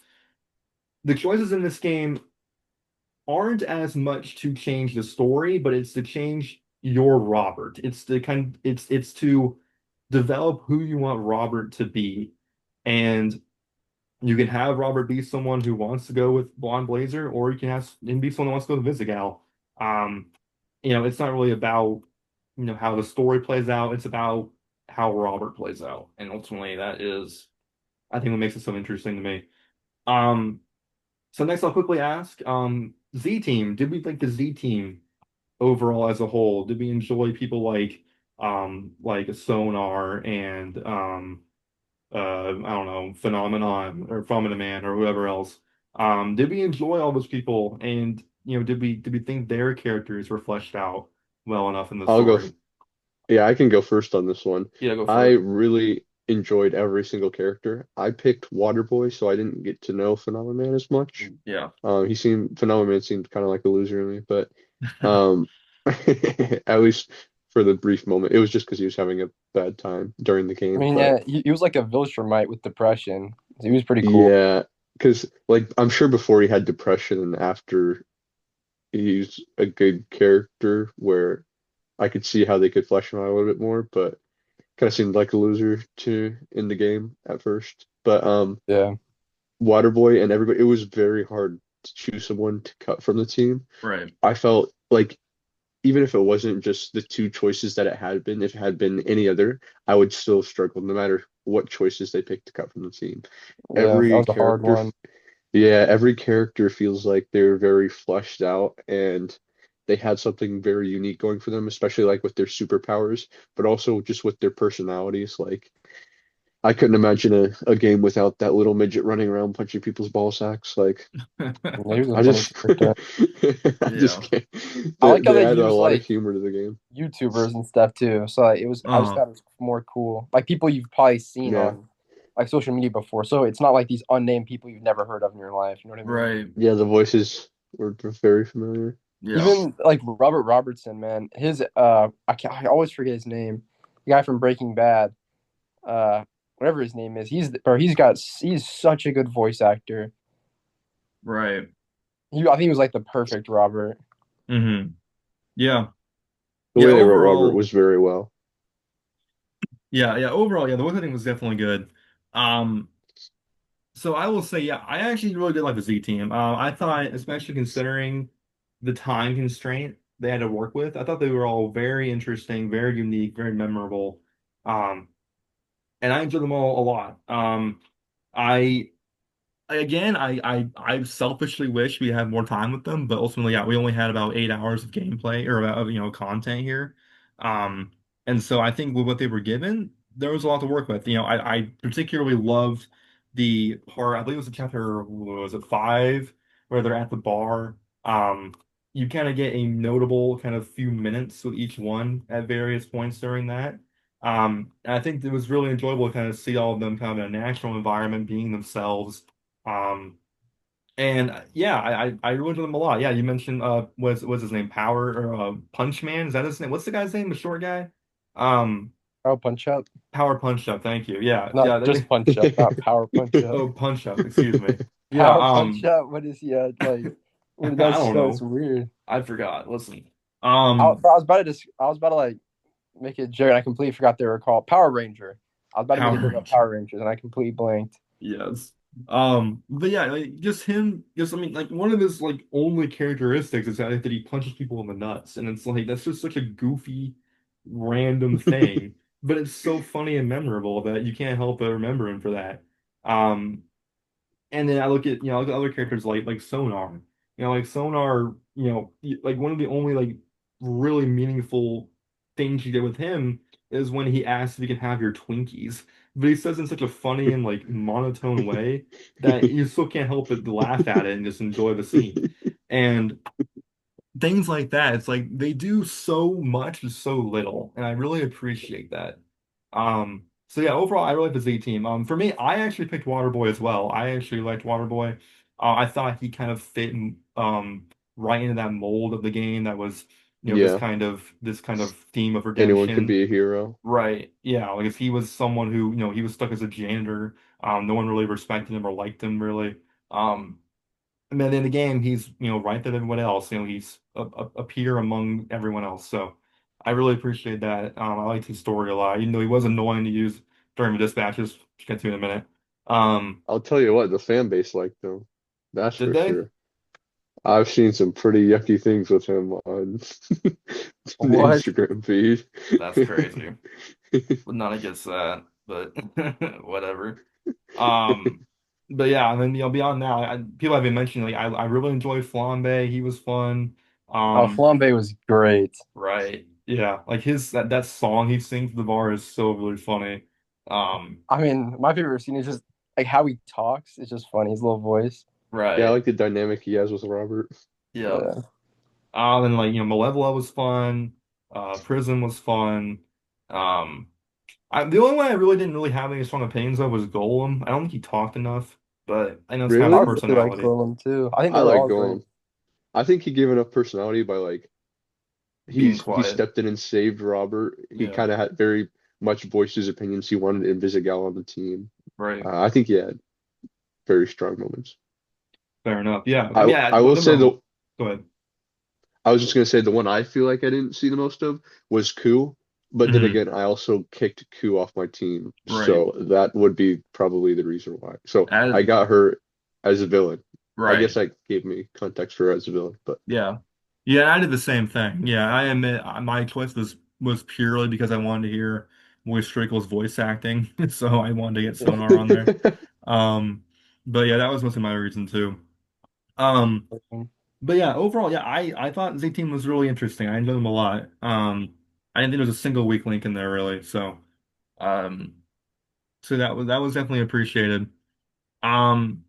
the choices in this game aren't as much to change the story, but it's to change your Robert. It's to develop who you want Robert to be. And you can have Robert be someone who wants to go with Blonde Blazer, or you can have him be someone who wants to go with Visigal. Um, it's not really about, how the story plays out. It's about how Robert plays out. And ultimately that is, I think what makes it so interesting to me. Um, so next, I'll quickly ask, Z Team, did we like the Z Team overall as a whole? Did we enjoy people like Sonar and I don't know, Phenomenon or Phenomenon Man or whoever else? Did we enjoy all those people? And did we think their characters were fleshed out well enough in the I'll go. story? Yeah, I can go first on this one. Yeah, go I for it. really enjoyed every single character. I picked Waterboy, so I didn't get to know Phenomenon Man as much. Yeah. Phenomenon Man seemed kind of like a loser to me, but um, at least for the brief moment, it was just because he was having a bad time during the I game. mean, But yeah, he was like a Viltrumite with depression. He was pretty cool. yeah, because like I'm sure before he had depression and after he's a good character where I could see how they could flesh him out a little bit more, but kind of seemed like a loser to in the game at first. But Yeah, Waterboy and everybody, it was very hard to choose someone to cut from the team. Right. I felt like even if it wasn't just the two choices that it had been, if it had been any other, I would still struggle no matter what choices they picked to cut from the team. yeah, that Every was a hard character, one. yeah, every character feels like they're very fleshed out and they had something very unique going for them, especially like with their superpowers, but also just with their personalities. Like I couldn't imagine a game without that little midget running around punching people's ball sacks. Like Yeah, he was a I funny just character. I just Yeah. can't. I like how They they add a use lot of like humor to the game. YouTubers and stuff too. So like, it was I just Uh, thought it was more cool. Like people you've probably seen Yeah. on like social media before. So it's not like these unnamed people you've never heard of in your life. You know what I mean? right. Yeah, the voices were very familiar. Yeah. Even like Robert Robertson, man, his I always forget his name. The guy from Breaking Bad, whatever his name is, he's such a good voice actor. Right. I think he was like the perfect Robert. Yeah. The Yeah, way they wrote Robert overall, was very well. overall, yeah, the voice acting was definitely good. Um, so I will say, yeah, I actually really did like the Z team. I thought, especially considering the time constraint they had to work with, I thought they were all very interesting, very unique, very memorable. Um, and I enjoyed them all a lot. I Again, I selfishly wish we had more time with them, but ultimately, yeah, we only had about 8 hours of gameplay or about content here. Um, and so I think with what they were given, there was a lot to work with. I particularly loved the part, I believe it was the chapter, what was it, 5, where they're at the bar. You kind of get a notable kind of few minutes with each one at various points during that. And I think it was really enjoyable to kind of see all of them kind of in a natural environment, being themselves. um, and yeah, I really enjoyed them a lot. Yeah, you mentioned what's his name? Power or Punch Man? Is that his name? What's the guy's name? The short guy? Um, Power Punch Up, Power Punch Up. Thank you. Yeah, not yeah. just Punch Up, not Power Punch Up. Oh, Punch Up. Excuse me. Yeah. Power Punch Up. What is he like? I That's don't that's know. weird. I forgot. Listen. I was about to like make a joke, and I completely forgot they were called Power Ranger. I was about to make a Power joke about Ranger. Power Rangers, and I completely blanked. Yes. But yeah, like just him, just I mean, like one of his like only characteristics is that he punches people in the nuts, and it's like that's just such a goofy, random thing, but it's so funny and memorable that you can't help but remember him for that. Um, and then I look at look at other characters like Sonar. Like Sonar, like one of the only like really meaningful things you get with him is when he asks if you can have your Twinkies. But he says in such a funny and like monotone way that you still can't help but laugh at it and just enjoy the scene. And things like that, it's like they do so much with so little, and I really appreciate that. So yeah, overall, I really like the Z team. For me, I actually picked Waterboy as well. I actually liked Waterboy. I thought he kind of fit right into that mold of the game that was, Yeah, this kind of theme of anyone could redemption. be a hero. Right. Yeah, like if he was someone who, he was stuck as a janitor. No one really respected him or liked him really. Um, and then in the game, he's, right there with everyone else. He's a peer among everyone else. So I really appreciate that. I liked his story a lot, even though he was annoying to use during the dispatches, which we'll get to in a minute. Um, I'll tell you what, the fan base liked him. That's did for they? sure. I've seen some pretty yucky things with him on the What? Instagram feed. That's crazy. Would not against that, but whatever. Um, but yeah, and then beyond that, people have been mentioning like I really enjoyed Flambe. He was fun. Oh, Um, Flambe was great. Right. Yeah. Like his that song he sings at the bar is so really funny. Um, I mean, my favorite scene is just like how he talks. It's just funny. His little voice. Yeah, I right. like the dynamic he has with Robert. Yeah. Yeah. And like, Malevola was fun. Prism was fun. Um, the only one I really didn't really have any strong opinions of was Golem. I don't think he talked enough, but I know it's kind of I his Really? really like personality. Golem too. I think they I were like all great. Golem. I think he gave enough personality by like Being he quiet. stepped in and saved Robert. He Yeah, kind of had very much voiced his opinions. He wanted Invisigal on the team. right. I think he had very strong moments. Fair enough. Yeah. I Yeah, I don't will get me say wrong. the Go ahead. I was just gonna say the one I feel like I didn't see the most of was Ku, but then Mhm. again, I also kicked Ku off my team, Right. so that would be probably the reason why. So As I got her as a villain. I guess right. that gave me context for her as a villain, but Yeah. Yeah, I did the same thing. Yeah, I admit my choice was purely because I wanted to hear Moise Strickle's voice acting, so I wanted to get Sonar on there. Um, but yeah, that was mostly my reason too. Um, but yeah, overall, yeah, I thought Z Team was really interesting. I enjoyed them a lot. I didn't think there was a single weak link in there really. Um, so that was definitely appreciated. Um,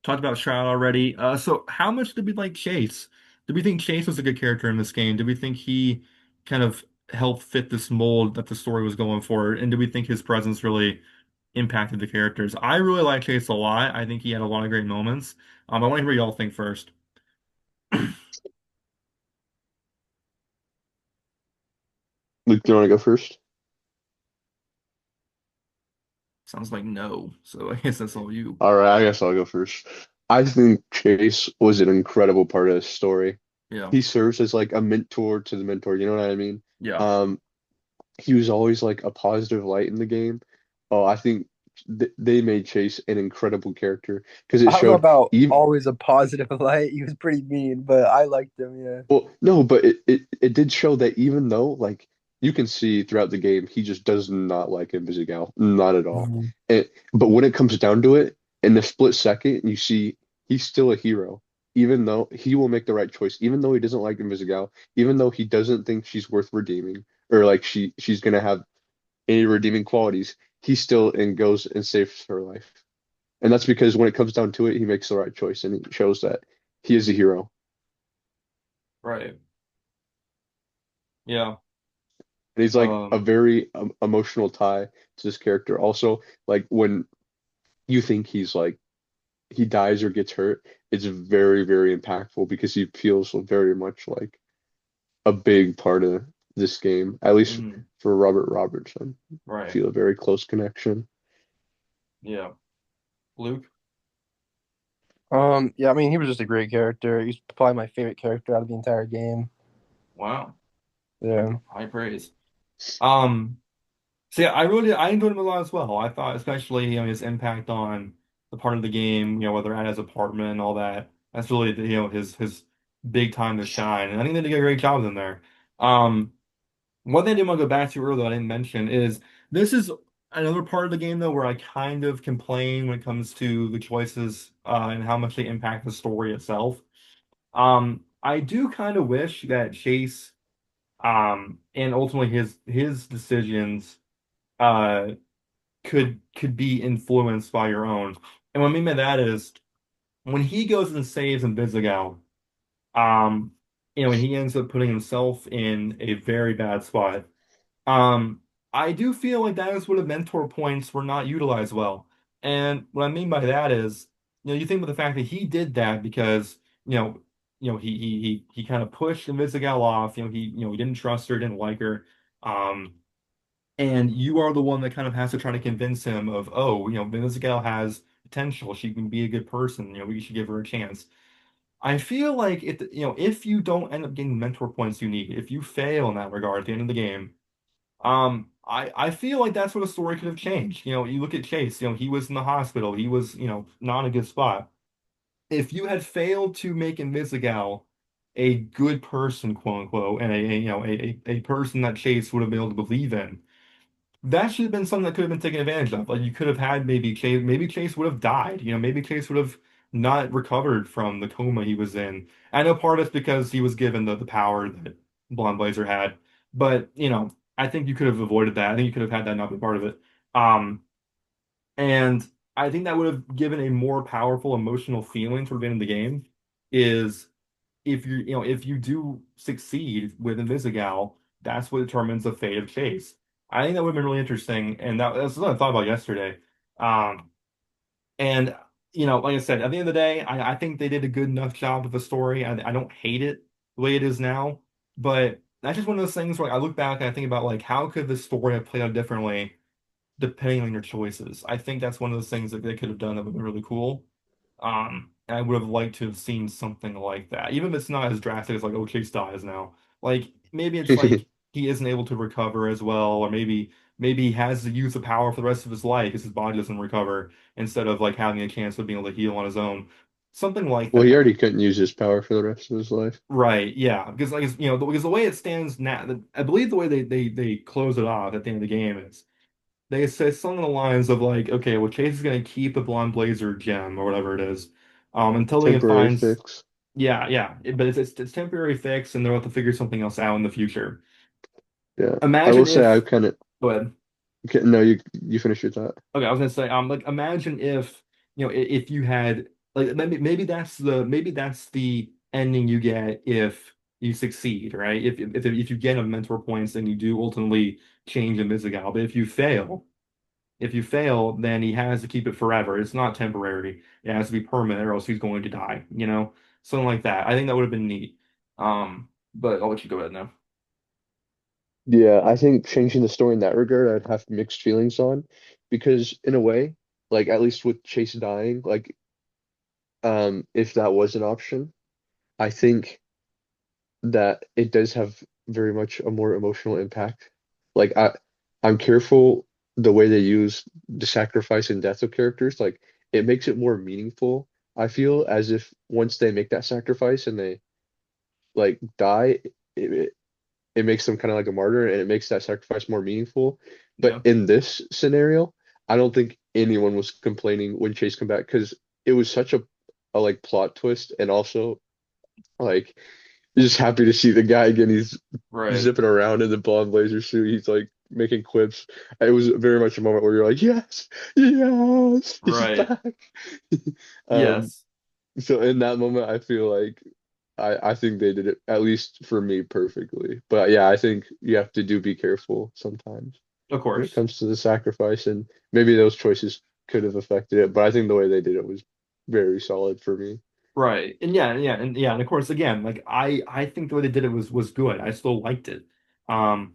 Talked about Shroud already. So how much did we like Chase? Did we think Chase was a good character in this game? Did we think he kind of helped fit this mold that the story was going for? And did we think his presence really impacted the characters? I really like Chase a lot. I think he had a lot of great moments. I want to hear what y'all think first. Luke, do you want to go first? Sounds like no. So I guess that's all you. All right, I guess I'll go first. I think Chase was an incredible part of the story. Yeah. He serves as like a mentor to the mentor, you know what I mean? Yeah. Um, he was always like a positive light in the game. Oh, I think th they made Chase an incredible character because it I don't know showed about even always a positive light. He was pretty mean, but I liked him. Yeah. well, no, but it did show that even though like you can see throughout the game, he just does not like Invisigal, not at all. Mhm. But when it comes down to it, in the split second, you see he's still a hero, even though he will make the right choice, even though he doesn't like Invisigal, even though he doesn't think she's worth redeeming or like she's gonna have any redeeming qualities, he still and goes and saves her life. And that's because when it comes down to it, he makes the right choice and it shows that he is a hero. Right. Yeah. And he's like a Um, very emotional tie to this character. Also, like when you think he's like he dies or gets hurt, it's very, very impactful because he feels very much like a big part of this game, at least mhm. for Robert Robertson. Right. Feel a very close connection. Yeah. Luke? Yeah, I mean, he was just a great character. He's probably my favorite character out of the entire game. Wow. Yeah. High praise. Um, So yeah, I enjoyed him a lot as well. I thought especially his impact on the part of the game, whether at his apartment and all that. That's really his big time to shine. And I think they did a great job in there. Um, One thing I did want to go back to earlier that I didn't mention is this is another part of the game though where I kind of complain when it comes to the choices and how much they impact the story itself. I do kind of wish that Chase and ultimately his decisions uh could be influenced by your own. And what I mean by that is when he goes and saves Invisigal, um, and he ends up putting himself in a very bad spot. Um, I do feel like that is where the mentor points were not utilized well. And what I mean by that is, you think about the fact that he did that because, he kind of pushed Invisigal off. He didn't trust her, didn't like her. Um, and you are the one that kind of has to try to convince him of, oh, Venus Gal has potential. She can be a good person. We should give her a chance. I feel like if you don't end up getting the mentor points you need, if you fail in that regard at the end of the game, I feel like that's where the story could have changed. You look at Chase, he was in the hospital. He was, not in a good spot. If you had failed to make Invisigal a good person, quote unquote, and a person that Chase would have been able to believe in, that should have been something that could have been taken advantage of. Like you could have had maybe Chase would have died. Maybe Chase would have not recovered from the coma he was in. I know part of it's because he was given the power that Blonde Blazer had, but I think you could have avoided that. I think you could have had that not be part of it. Um, and I think that would have given a more powerful emotional feeling toward the end of the game. Is if if you do succeed with Invisigal, that's what determines the fate of Chase. I think that would have been really interesting, and that's what I thought about yesterday. Um, and like I said, at the end of the day, I think they did a good enough job with the story. I don't hate it the way it is now, but that's just one of those things where I look back and I think about like how could the story have played out differently depending on your choices. I think that's one of those things that they could have done that would have been really cool. And I would have liked to have seen something like that, even if it's not as drastic as like, oh, Chase dies now. Like maybe it's like he isn't able to recover as well, or maybe he has to use the power for the rest of his life because his body doesn't recover, instead of like having a chance of being able to heal on his own. Something like Well, he that. already couldn't use his power for the rest of his life. Right, yeah. Because like because the way it stands now, I believe the way they close it off at the end of the game is they say something along the lines of like, okay, well, Chase is going to keep the Blonde Blazer gem or whatever it is, until he Temporary finds, fix. yeah, yeah, but it's temporary fix, and they'll have to figure something else out in the future. Yeah. I will Imagine say I if, kind of go ahead. no, you finish your thought. Okay, I was gonna say, like imagine if, if you had like maybe that's the ending you get if you succeed, right? If you get a mentor points, then you do ultimately change Invisigal, but if you fail, then he has to keep it forever. It's not temporary. It has to be permanent, or else he's going to die, Something like that. I think that would have been neat. But I'll let you go ahead now. Yeah, I think changing the story in that regard, I'd have mixed feelings on, because in a way, like at least with Chase dying, like if that was an option, I think that it does have very much a more emotional impact. Like I'm careful the way they use the sacrifice and death of characters. Like it makes it more meaningful. I feel as if once they make that sacrifice and they like die, it, it makes them kind of like a martyr and it makes that sacrifice more meaningful. But Yeah. in this scenario, I don't think anyone was complaining when Chase come back because it was such a like plot twist and also like just happy to see the guy again. He's Right. zipping around in the blonde blazer suit. He's like making quips. It was very much a moment where you're like, yes, yes, he's Right. back. Um, Yes. so in that moment, I feel like I think they did it, at least for me, perfectly. But yeah, I think you have to be careful sometimes Of when it course. comes to the sacrifice, and maybe those choices could have affected it. But I think the way they did it was very solid for me. Right. And of course again, like I think the way they did it was good. I still liked it. I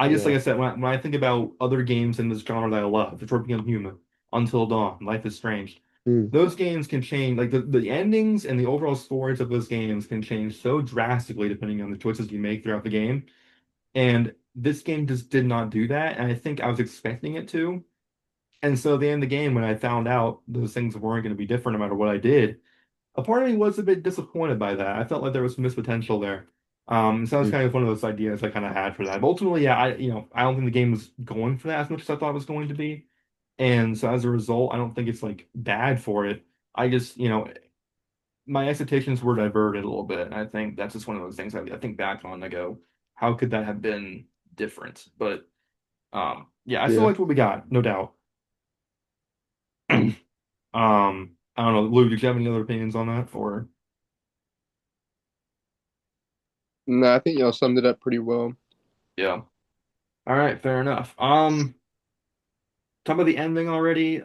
just like Yeah. I said, when I think about other games in this genre that I love, Detroit Become Human, Until Dawn, Life is Strange, Mm. those games can change, like the endings and the overall stories of those games can change so drastically depending on the choices you make throughout the game. And this game just did not do that. And I think I was expecting it to. And so at the end of the game, when I found out those things weren't going to be different no matter what I did, a part of me was a bit disappointed by that. I felt like there was some missed potential there. So that's Mm. kind of one of those ideas I kind of had for that. But ultimately, yeah, I don't think the game was going for that as much as I thought it was going to be. And so as a result, I don't think it's like bad for it. I just, my expectations were diverted a little bit. And I think that's just one of those things I think back on and I go, how could that have been different? But yeah, I still Yeah. liked what we got, no doubt. I don't know, Lou, did you have any other opinions on that? Or No, I think y'all summed it up pretty well. yeah. All right, fair enough. Talk about the ending already.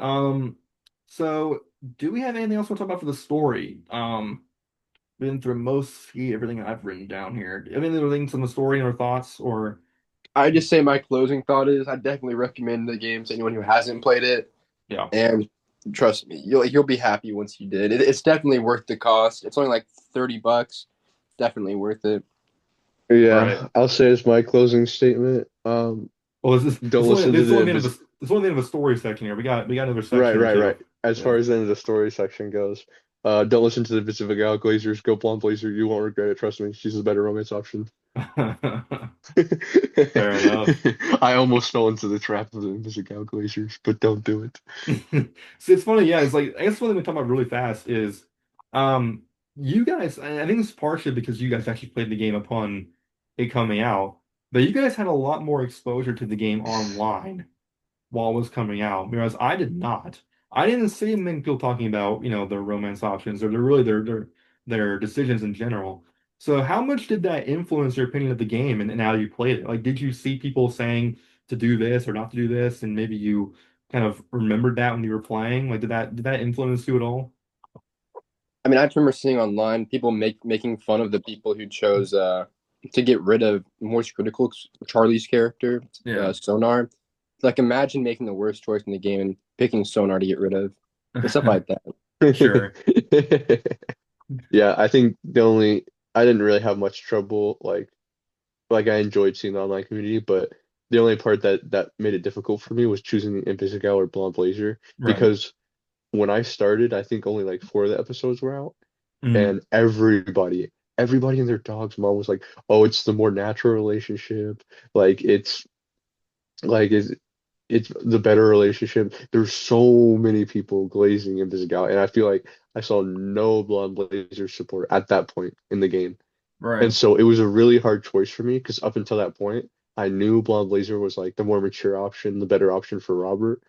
So do we have anything else to talk about for the story? Been through mostly everything I've written down here. Any other things on the story or thoughts or I just say my closing thought is I definitely recommend the game to anyone who hasn't played it, yeah. and trust me, you'll be happy once you did. It's definitely worth the cost. It's only like $30. Definitely worth it. Right. Yeah, I'll say as my closing statement. Well, this is Don't listen to this is the only the end of a this is only the end of a story section here. We got another right, section or right, right. two. As Yeah. far as the end of the story section goes, don't listen to the Pacific Gal Glazers. Go Blonde Blazer. You won't regret it. Trust me, she's a better romance option. Fair enough. I almost fell into the trap of the Pacific Gal Glazers, but don't do it. See, it's funny, yeah. It's like I guess one thing we talk about really fast is, um, you guys. I think it's partially because you guys actually played the game upon it coming out, but you guys had a lot more exposure to the game online while it was coming out, whereas I did not. I didn't see many people talking about, their romance options or their really their decisions in general. So how much did that influence your opinion of the game and how you played it? Like, did you see people saying to do this or not to do this, and maybe you kind of remembered that when you were playing? Like, did that influence you at all? I mean, I remember seeing online people making fun of the people who chose to get rid of Morse Critical Charlie's character, Yeah. Sonar. Like, imagine making the worst choice in the game and picking Sonar to get rid of, and stuff like that. Sure. Yeah, I think I didn't really have much trouble like I enjoyed seeing the online community, but the only part that made it difficult for me was choosing Invisigal or Blonde Blazer Right. because when I started, I think only like four of the episodes were out, Mm. and everybody and their dog's mom was like, "Oh, it's the more natural relationship. Like like it's the better relationship." There's so many people glazing Invisigal, and I feel like I saw no Blonde Blazer support at that point in the game. And Right. so it was a really hard choice for me because up until that point, I knew Blonde Blazer was like the more mature option, the better option for Robert,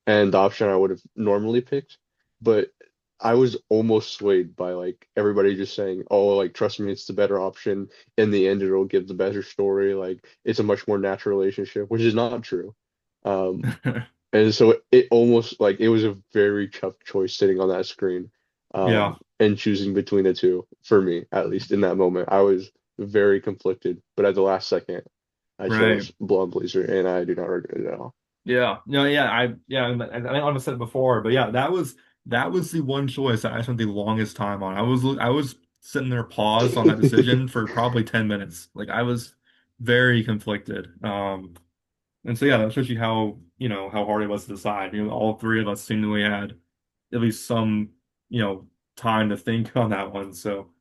and the option I would have normally picked. But I was almost swayed by like everybody just saying, "Oh, like trust me, it's the better option. In the end, it'll give the better story. Like it's a much more natural relationship," which is not true. Um, and so it almost like it was a very tough choice sitting on that screen, Yeah. and choosing between the two for me, at least in that moment. I was very conflicted, but at the last second, I Right. chose Blonde Blazer, and I do not regret it at all. Yeah. No, yeah, I almost said it before, but yeah, that was the one choice that I spent the longest time on. I was sitting there paused on that decision for probably 10 minutes. Like I was very conflicted. And so yeah, that shows you how, how hard it was to decide. All three of us seemingly had at least some, time to think on that one. So,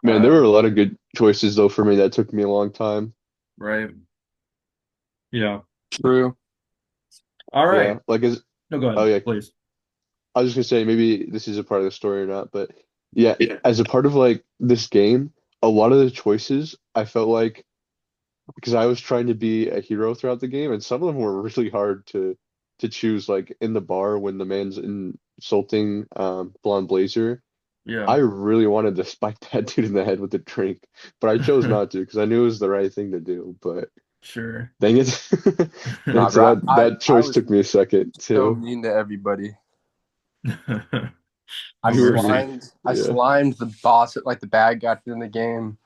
Man, there were uh, a lot of good choices though for me that took me a long time. right. Yeah. True. All Yeah, right. No, go oh ahead, yeah, please. I was just gonna say maybe this is a part of the story or not, but yeah, Yeah. as a part of like this game, a lot of the choices I felt like because I was trying to be a hero throughout the game, and some of them were really hard to choose. Like in the bar when the man's insulting Blonde Blazer, Yeah. I really wanted to spike that dude in the head with a drink, but I chose not to because I knew it was the right thing to do. But Sure. dang it, Nah, and so bro, that I choice was took me a second so too. mean to everybody. No You were, mercy. I yeah, slimed the boss, like the bad guy in the game.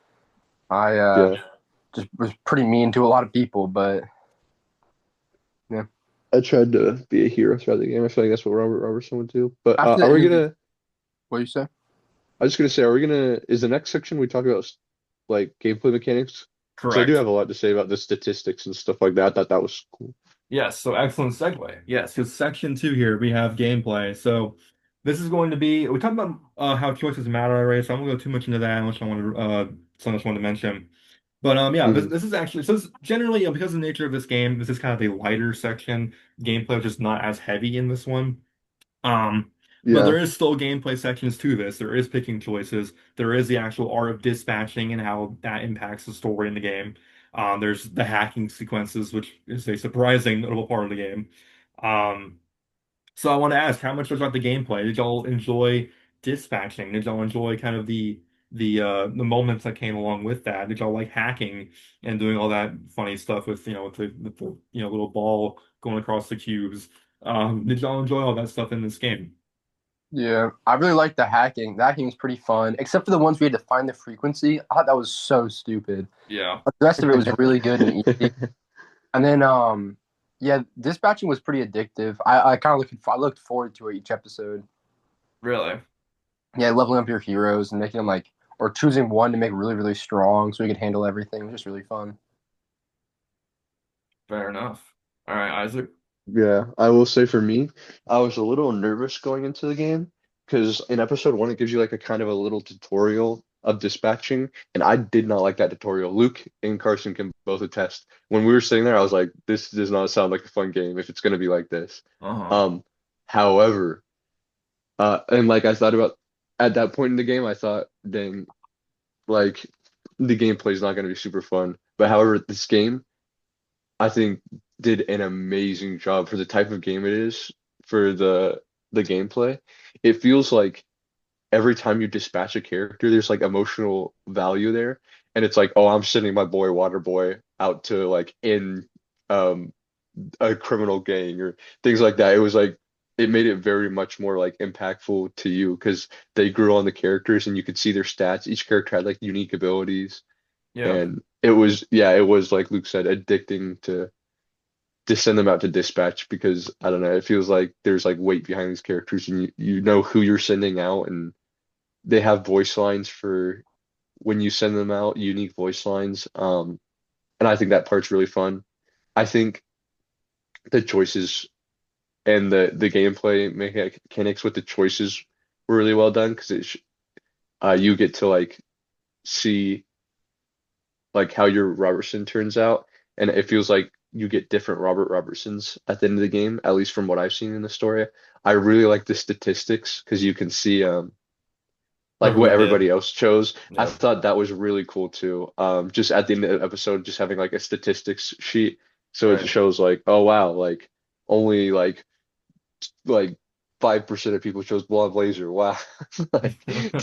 I yeah. just was pretty mean to a lot of people, but yeah. I tried to be a hero throughout the game. I feel like that's what Robert Robertson would do. But After are that, we gonna? what do you say? I was just gonna say, are we gonna? Is the next section we talk about like gameplay mechanics? Because I do Correct. have a lot to say about the statistics and stuff like that. I thought that was cool. Yes, so excellent segue. Yes, because section two here we have gameplay. So this is going to be we talked about how choices matter already, so I won't go too much into that unless I want to something else I want to mention. But yeah, this Hmm. this is actually so this, generally because of the nature of this game, this is kind of a lighter section. Gameplay is just not as heavy in this one. Um, but Yeah. there is still gameplay sections to this. There is picking choices. There is the actual art of dispatching and how that impacts the story in the game. There's the hacking sequences, which is a surprising notable part of the game. Um, so I want to ask, how much was about the gameplay? Did y'all enjoy dispatching? Did y'all enjoy kind of the moments that came along with that? Did y'all like hacking and doing all that funny stuff with with the little ball going across the cubes? Did y'all enjoy all that stuff in this game? Yeah, I really like the hacking. The hacking was pretty fun, except for the ones we had to find the frequency. I thought that was so stupid. Yeah, But the rest of it was really good and easy. And then, yeah, dispatching was pretty addictive. I kind of I looked forward to it each episode. really. Yeah, leveling up your heroes and making them like, or choosing one to make really, really strong so you could handle everything. It was just really fun. Fair enough. All right, Isaac. Yeah, I will say for me, I was a little nervous going into the game because in episode one, it gives you like a kind of a little tutorial of dispatching, and I did not like that tutorial. Luke and Carson can both attest. When we were sitting there, I was like, this does not sound like a fun game if it's going to be like this. Uh-huh. Um, However, and like I thought about at that point in the game, I thought, dang, like the gameplay is not going to be super fun. But however, this game, I think did an amazing job for the type of game it is for the gameplay. It feels like every time you dispatch a character, there's like emotional value there. And it's like, oh, I'm sending my boy Waterboy out to like in um a criminal gang or things like that. It was like it made it very much more like impactful to you because they grew on the characters and you could see their stats. Each character had like unique abilities, Yeah. and it was yeah, it was like Luke said, addicting to send them out to dispatch because I don't know, it feels like there's like weight behind these characters and you know who you're sending out and they have voice lines for when you send them out, unique voice lines. And I think that part's really fun. I think the choices and the gameplay mechanics with the choices were really well done because you get to like see like how your Robertson turns out, and it feels like you get different Robert Robertsons at the end of the game, at least from what I've seen in the story. I really like the statistics because you can see like Whoever what we did. everybody else chose. I Yep. thought that was really cool too. Just at the end of the episode, just having like a statistics sheet, so it Right. shows like, oh wow, like only like 5% of people chose blonde blazer. Wow, like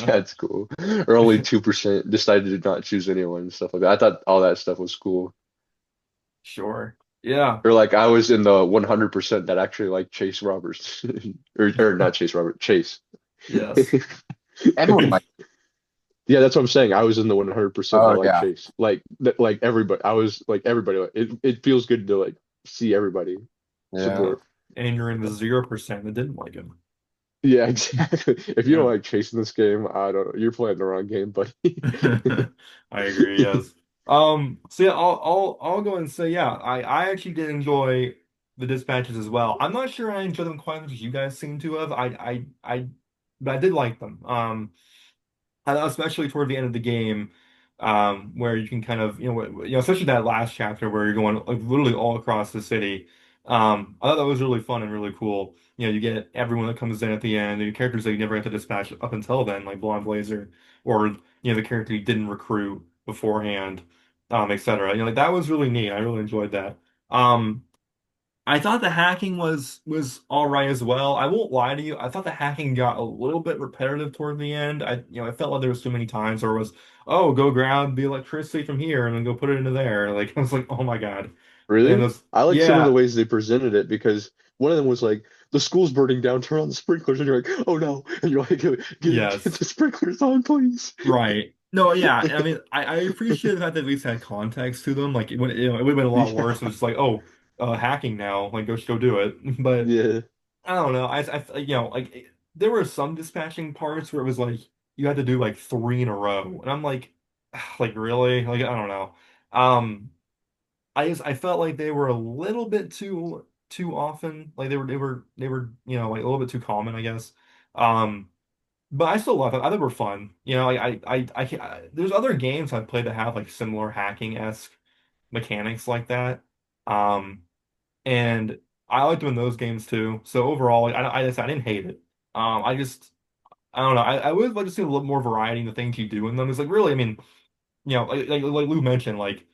that's cool. Or only 2% decided to not choose anyone and stuff like that. I thought all that stuff was cool. Sure. Yeah. Or like I was in the 100% that actually like Chase Roberts, or not Chase Robert, Chase. Yes. Everyone like, Yeah, that's what I'm saying. I was in the 100% that oh like yeah, Chase. Like that, like everybody. I was like everybody. It feels good to like see everybody yeah. Yeah. support. And you're in the 0% that didn't like him. Yeah, exactly. If you don't Yeah. like chasing this game, I don't know. You're playing the wrong game, buddy. I agree, yes. So yeah, I'll go and say, yeah, I actually did enjoy the dispatches as well. I'm not sure I enjoyed them quite as much as you guys seem to have. But I did like them. And especially toward the end of the game, where you can kind of, especially that last chapter where you're going like literally all across the city. I thought that was really fun and really cool. You get everyone that comes in at the end, the characters that you never had to dispatch up until then, like Blonde Blazer, or the character you didn't recruit beforehand, etc. Like that was really neat. I really enjoyed that. Um, I thought the hacking was all right as well. I won't lie to you. I thought the hacking got a little bit repetitive toward the end. I felt like there was too many times where it was, oh, go grab the electricity from here and then go put it into there. Like I was like, oh my God. And Really? those, I like some of the yeah, ways they presented it because one of them was like the school's burning down, turn on the sprinklers, and you're like, oh no, and you're like, get yes, the sprinklers on, please. right. No, yeah. I mean, I appreciate the fact that at least had context to them. Like it would have been a lot worse. It Yeah, was just like, oh, hacking now. Like go do it. But yeah. I don't know. There were some dispatching parts where it was like you had to do like three in a row, and I'm like, like really? Like I don't know. Um, I felt like they were a little bit too often. Like they were like a little bit too common, I guess. Um, but I still love it. I think they were fun. There's other games I've played that have like similar hacking-esque mechanics like that. Um. And I like doing those games too. So overall, like, I didn't hate it. I don't know. I would like to see a little more variety in the things you do in them. It's like really, I mean, like Lou mentioned, like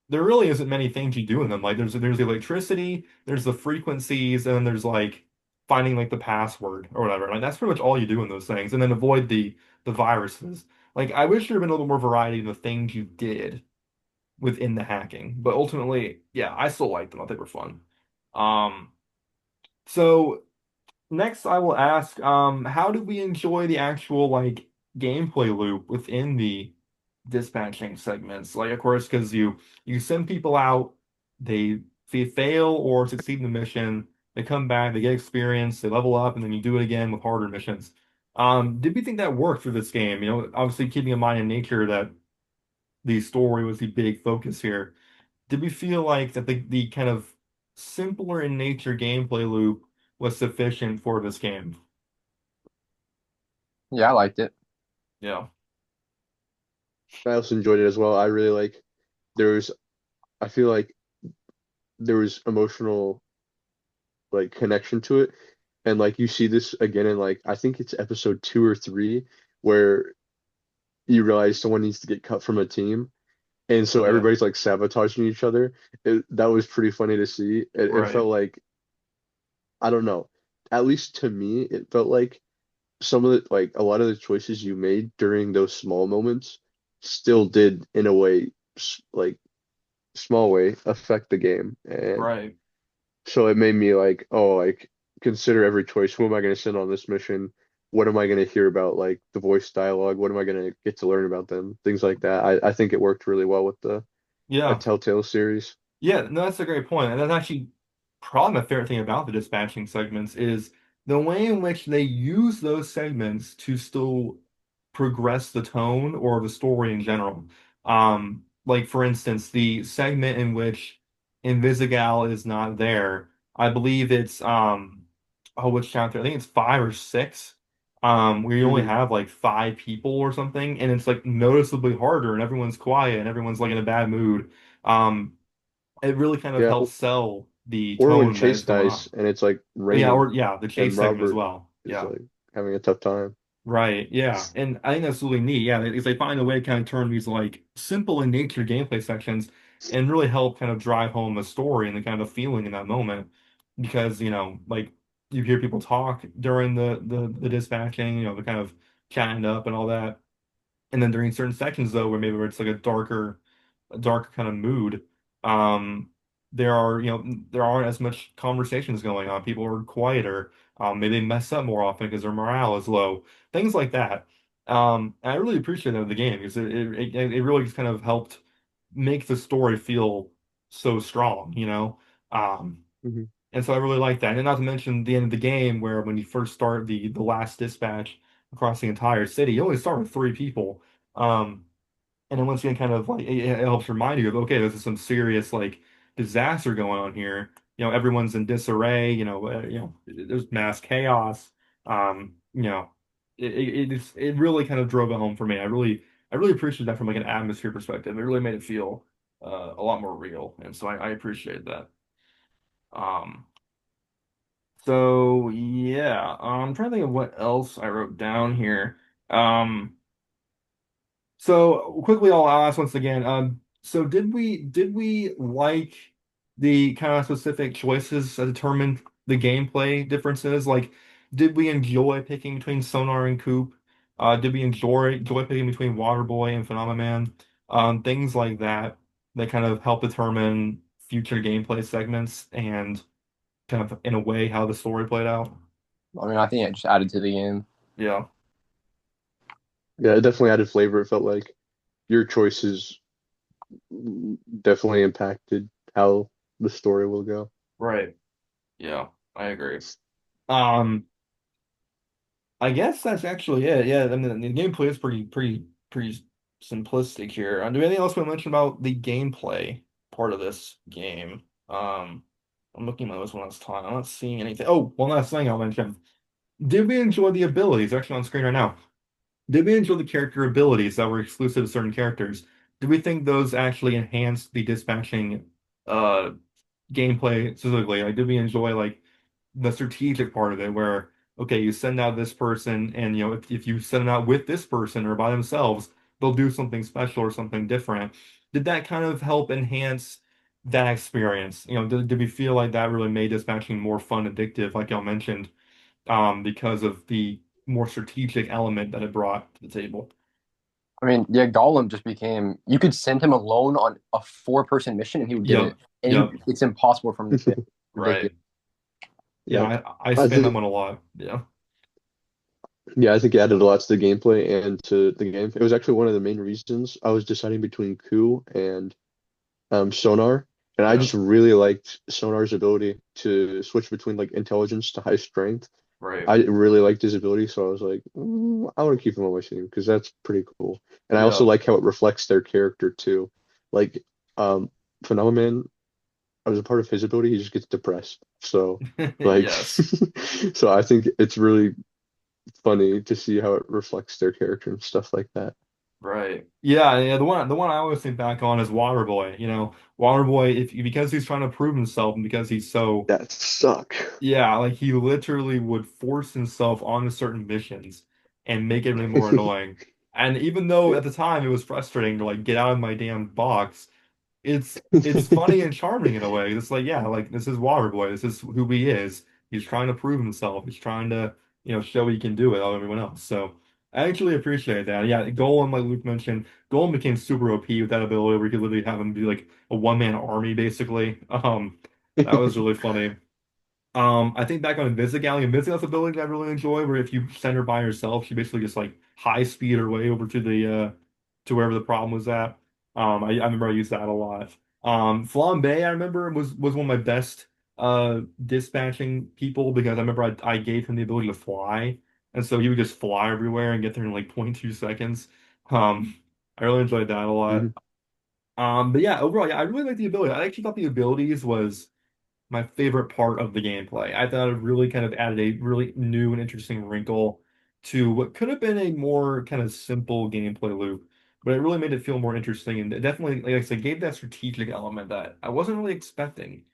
there really isn't many things you do in them. Like there's the electricity, there's the frequencies, and then there's like finding like the password or whatever. Like that's pretty much all you do in those things, and then avoid the viruses. Like I wish there had been a little more variety in the things you did within the hacking. But ultimately, yeah, I still liked them. I think they were fun. Um, so next I will ask, how do we enjoy the actual like gameplay loop within the dispatching segments? Like, of course, because you send people out, they fail or succeed in the mission, they come back, they get experience, they level up, and then you do it again with harder missions. Did we think that worked for this game? Obviously keeping in mind in nature that the story was the big focus here. Did we feel like that the kind of simpler in nature gameplay loop was sufficient for this game? Yeah, I liked it. Yeah. I also enjoyed it as well. I really like there was I feel like there was emotional like connection to it. And like you see this again in like I think it's episode 2 or 3 where you realize someone needs to get cut from a team. And so Yeah. everybody's like sabotaging each other. That was pretty funny to see. It Right. felt like I don't know. At least to me, it felt like some of the like a lot of the choices you made during those small moments still did in a way like small way affect the game. And Right. so it made me like, oh, like consider every choice. Who am I going to send on this mission? What am I going to hear about like the voice dialogue? What am I going to get to learn about them? Things like that. I think it worked really well with the a Yeah. Telltale series. Yeah, no, that's a great point. And that's actually probably my favorite thing about the dispatching segments is the way in which they use those segments to still progress the tone or the story in general. Like for instance, the segment in which Invisigal is not there, I believe it's oh, which chapter? I think it's five or six. Where you only Hmm. have like five people or something, and it's like noticeably harder, and everyone's quiet, and everyone's like in a bad mood. Um, it really kind of Yeah, helps sell the or when tone that Chase is going on. dies and it's like Yeah, raining or yeah, the and chase segment as Robert well. is Yeah, like having a tough time. right. Yeah, and I think that's really neat. Yeah, because they find a way to kind of turn these like simple in nature gameplay sections and really help kind of drive home the story and the kind of feeling in that moment. Because like you hear people talk during the dispatching, the kind of chatting up and all that. And then during certain sections though, where it's like a darker kind of mood, um, there aren't as much conversations going on. People are quieter. Maybe they mess up more often because their morale is low. Things like that. And I really appreciate that of the game because it really just kind of helped make the story feel so strong, you know? Um, Hmm. and so I really like that. And not to mention the end of the game where when you first start the last dispatch across the entire city, you only start with three people. Um, and then once again, kind of like it helps remind you of, okay, this is some serious like disaster going on here. Everyone's in disarray. There's mass chaos. It really kind of drove it home for me. I really appreciate that from like an atmosphere perspective. It really made it feel a lot more real, and so I appreciate that. Um, so yeah, I'm trying to think of what else I wrote down here. Um. So quickly, I'll ask once again. So did we like the kind of specific choices that determined the gameplay differences? Like, did we enjoy picking between Sonar and Coop? Did we enjoy picking between Waterboy and Phenomenon? Things like that that kind of help determine future gameplay segments and kind of in a way how the story played out. I mean, I think it just added to the game. Yeah, Yeah, it definitely added flavor. It felt like your choices definitely impacted how the story will go. right. Yeah, I agree. Um. I guess that's actually it. Yeah, I mean, the gameplay is pretty simplistic here. Do anything else we mention about the gameplay part of this game? I'm looking at this one last time. I'm not seeing anything. Oh, one last thing I'll mention. Did we enjoy the abilities? Actually, on screen right now. Did we enjoy the character abilities that were exclusive to certain characters? Do we think those actually enhanced the dispatching uh gameplay specifically? Like, did we enjoy like the strategic part of it where okay, you send out this person and if you send them out with this person or by themselves, they'll do something special or something different. Did that kind of help enhance that experience? Did we feel like that really made dispatching more fun, addictive, like y'all mentioned, because of the more strategic element that it brought to the table? I mean, yeah, Gollum just became. You could send him alone on a four-person mission, and he would get Yep, it. And yep, it's impossible for him to fail. right. Ridiculous. Yeah, Yep. I I spam that think one a lot. Yeah. yeah, I think it added a lot to the gameplay and to the game. It was actually one of the main reasons I was deciding between Coup and Sonar. And I Yeah, just really liked Sonar's ability to switch between like intelligence to high strength. right. I really liked his ability, so I was like, I want to keep him on my team because that's pretty cool. And I also Yeah. like how it reflects their character too. Like, um, Phenomenon, I was a part of his ability, he just gets depressed. So, like, Yes. so I think it's really funny to see how it reflects their character and stuff like that. Right. Yeah, yeah. The one I always think back on is Waterboy. Waterboy, if because he's trying to prove himself and because he's so That suck. yeah, like he literally would force himself onto certain missions and make it really more annoying. And even though at the time it was frustrating to like get out of my damn box, it's funny and charming in a way. It's like, yeah, like this is Waterboy. This is who he is. He's trying to prove himself. He's trying to show he can do it all everyone else. So I actually appreciate that. Yeah, Golem, like Luke mentioned, Golem became super OP with that ability where you could literally have him be like a one-man army basically. That was really funny. I think back on Invisigali, Invisigal's ability I really enjoy, where if you send her by herself, she basically just like high speed her way over to the to wherever the problem was at. I remember I used that a lot. Flambe, I remember was one of my best dispatching people because I remember I gave him the ability to fly, and so he would just fly everywhere and get there in like 0.2 seconds. I really enjoyed that a lot. Mhm. But yeah, overall, yeah, I really like the ability. I actually thought the abilities was my favorite part of the gameplay. I thought it really kind of added a really new and interesting wrinkle to what could have been a more kind of simple gameplay loop, but it really made it feel more interesting and it definitely, like I said, gave that strategic element that I wasn't really expecting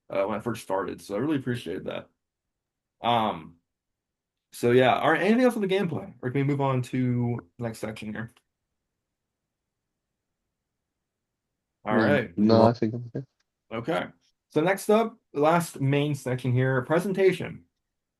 when I first started. So I really appreciated that. Um, so yeah, all right, anything else on the gameplay, or can we move on to the next section here? All right. No, I think I'm okay. Okay. So next up, the last main section here, presentation.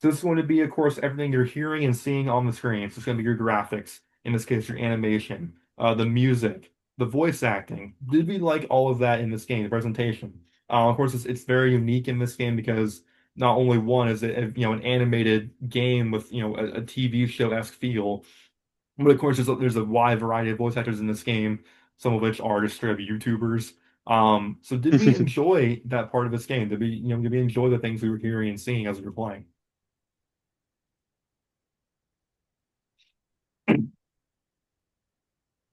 So this is going to be, of course, everything you're hearing and seeing on the screen. So it's going to be your graphics, in this case, your animation, the music, the voice acting. Did we like all of that in this game, the presentation? Of course, it's very unique in this game because not only one is it, an animated game with, a TV show-esque feel, but of course, there's a wide variety of voice actors in this game, some of which are just straight up YouTubers. So did we enjoy that part of this game? Did we enjoy the things we were hearing and seeing as we were playing?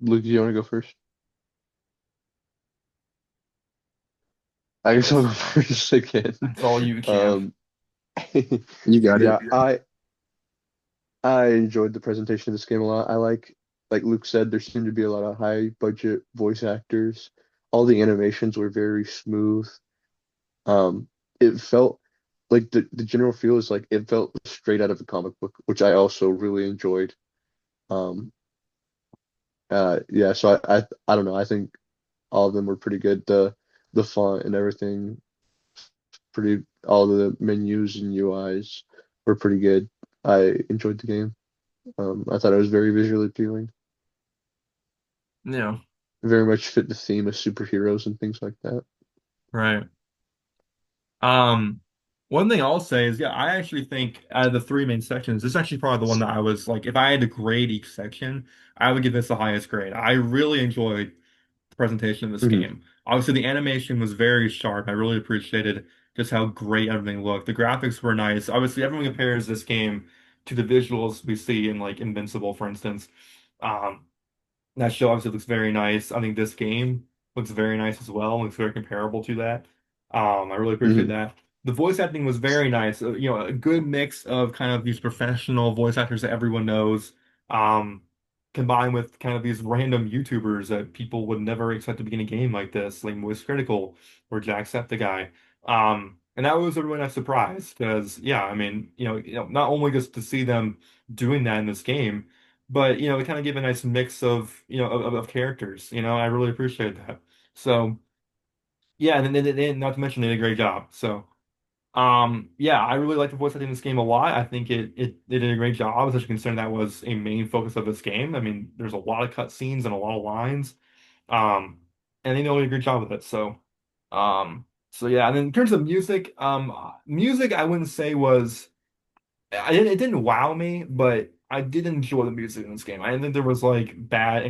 Luke, do you want to go first? I guess I'll go Yes. first again. That's all you can. Um, You got it. yeah, I enjoyed the presentation of this game a lot. Like Luke said, there seemed to be a lot of high budget voice actors. All the animations were very smooth. Um, it felt like the general feel is like it felt straight out of a comic book, which I also really enjoyed. Um, yeah, so I don't know. I think all of them were pretty good. The font and everything, pretty all the menus and UIs were pretty good. I enjoyed the game. I thought it was very visually appealing. Yeah, Very much fit the theme of superheroes and things like that. right. Um, One thing I'll say is, yeah, I actually think out of the three main sections, this is actually probably the one that I was like, if I had to grade each section, I would give this the highest grade. I really enjoyed the presentation of this Mhm. game. Obviously, the animation was very sharp. I really appreciated just how great everything looked. The graphics were nice. Obviously, everyone compares this game to the visuals we see in like Invincible, for instance. Um, That show obviously looks very nice. I think this game looks very nice as well. Looks very comparable to that. I really appreciate Mhm. that. The voice acting was very nice. A good mix of kind of these professional voice actors that everyone knows, um, combined with kind of these random YouTubers that people would never expect to be in a game like this, like Moist Critical or Jacksepticeye. And that was a really nice surprise because, yeah, I mean, not only just to see them doing that in this game. But it kind of gave a nice mix of of characters. I really appreciate that. So yeah, and then not to mention they did a great job. So yeah, I really like the voice acting in this game a lot. I think it did a great job, especially considering that was a main focus of this game. I mean, there's a lot of cutscenes and a lot of lines. Um, and they did a great job with it. So yeah, and then in terms of music, music I wouldn't say was. It didn't wow me, but I did enjoy the music in this game. I didn't think there was like bad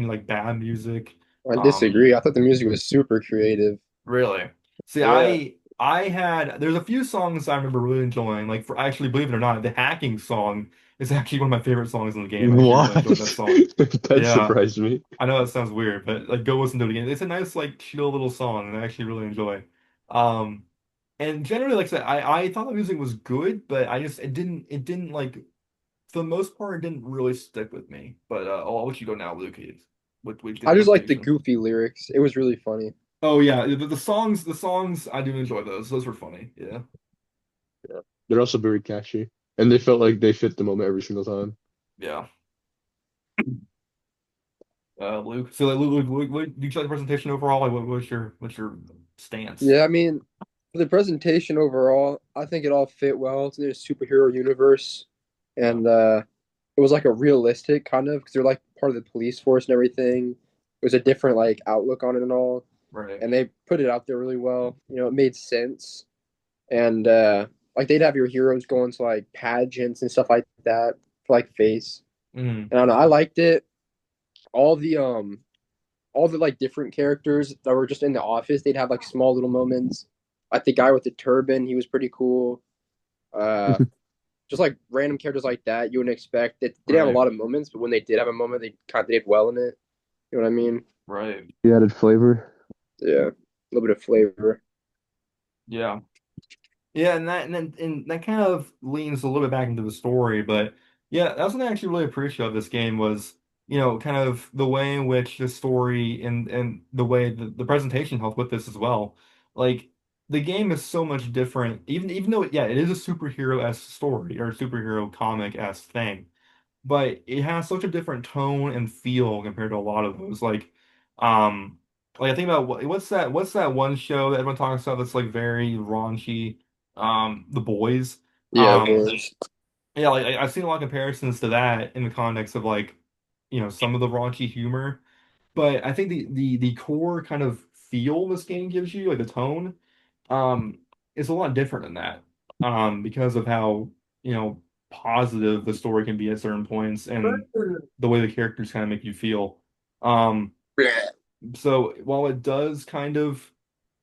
music. I Um, disagree. I thought the music was super creative. Really. See, Yeah. there's a few songs I remember really enjoying. Like for actually, believe it or not, the hacking song is actually one of my favorite songs in the game. I actually really What? enjoyed that song. That Yeah, surprised me. I know that sounds weird, but like go listen to it again. It's a nice like chill little song, and I actually really enjoy. Um, and generally, like I said, I thought the music was good, but it didn't like for the most part, it didn't really stick with me. But I'll let you go now, Luke. With the I just like the presentation. goofy lyrics. It was really funny. Oh yeah, the songs I do enjoy those. Those were funny. Yeah, Yeah. They're also very catchy, and they felt like they fit the moment every single time. yeah. Luke. So like, Luke, do you like the presentation overall? Like, what's your stance? Yeah, I mean, for the presentation overall, I think it all fit well into the superhero universe. Yeah. and it was like a realistic kind of because they're like part of the police force and everything. It was a different like outlook on it and all, Right. and they put it out there really well. It made sense, and like they'd have your heroes going to like pageants and stuff like that for like face. Mm. And I don't know, I liked it. All the like different characters that were just in the office, they'd have like small little moments. Like the guy with the turban, he was pretty cool. Uh, just like random characters like that you wouldn't expect. They didn't have a Right. lot of moments, but when they did have a moment, they did well in it. You know what I mean? Right. The added flavor. Yeah, a little bit of flavor. Yeah. Yeah, and that kind of leans a little bit back into the story, but yeah, that's what I actually really appreciate of this game was, kind of the way in which the story and the way the presentation helped with this as well. Like the game is so much different, even though yeah, it is a superhero-esque story or a superhero comic-esque thing, but it has such a different tone and feel compared to a lot of those. Um, like I think about what's that one show that everyone talks about that's like very raunchy, The Boys. Yeah, Um, boys. yeah, like I've seen a lot of comparisons to that in the context of like, some of the raunchy humor, but I think the core kind of feel this game gives you, like the tone, um, is a lot different than that. Because of how, positive the story can be at certain points and the way the characters kind of make you feel. Um, Yeah. so while it does kind of,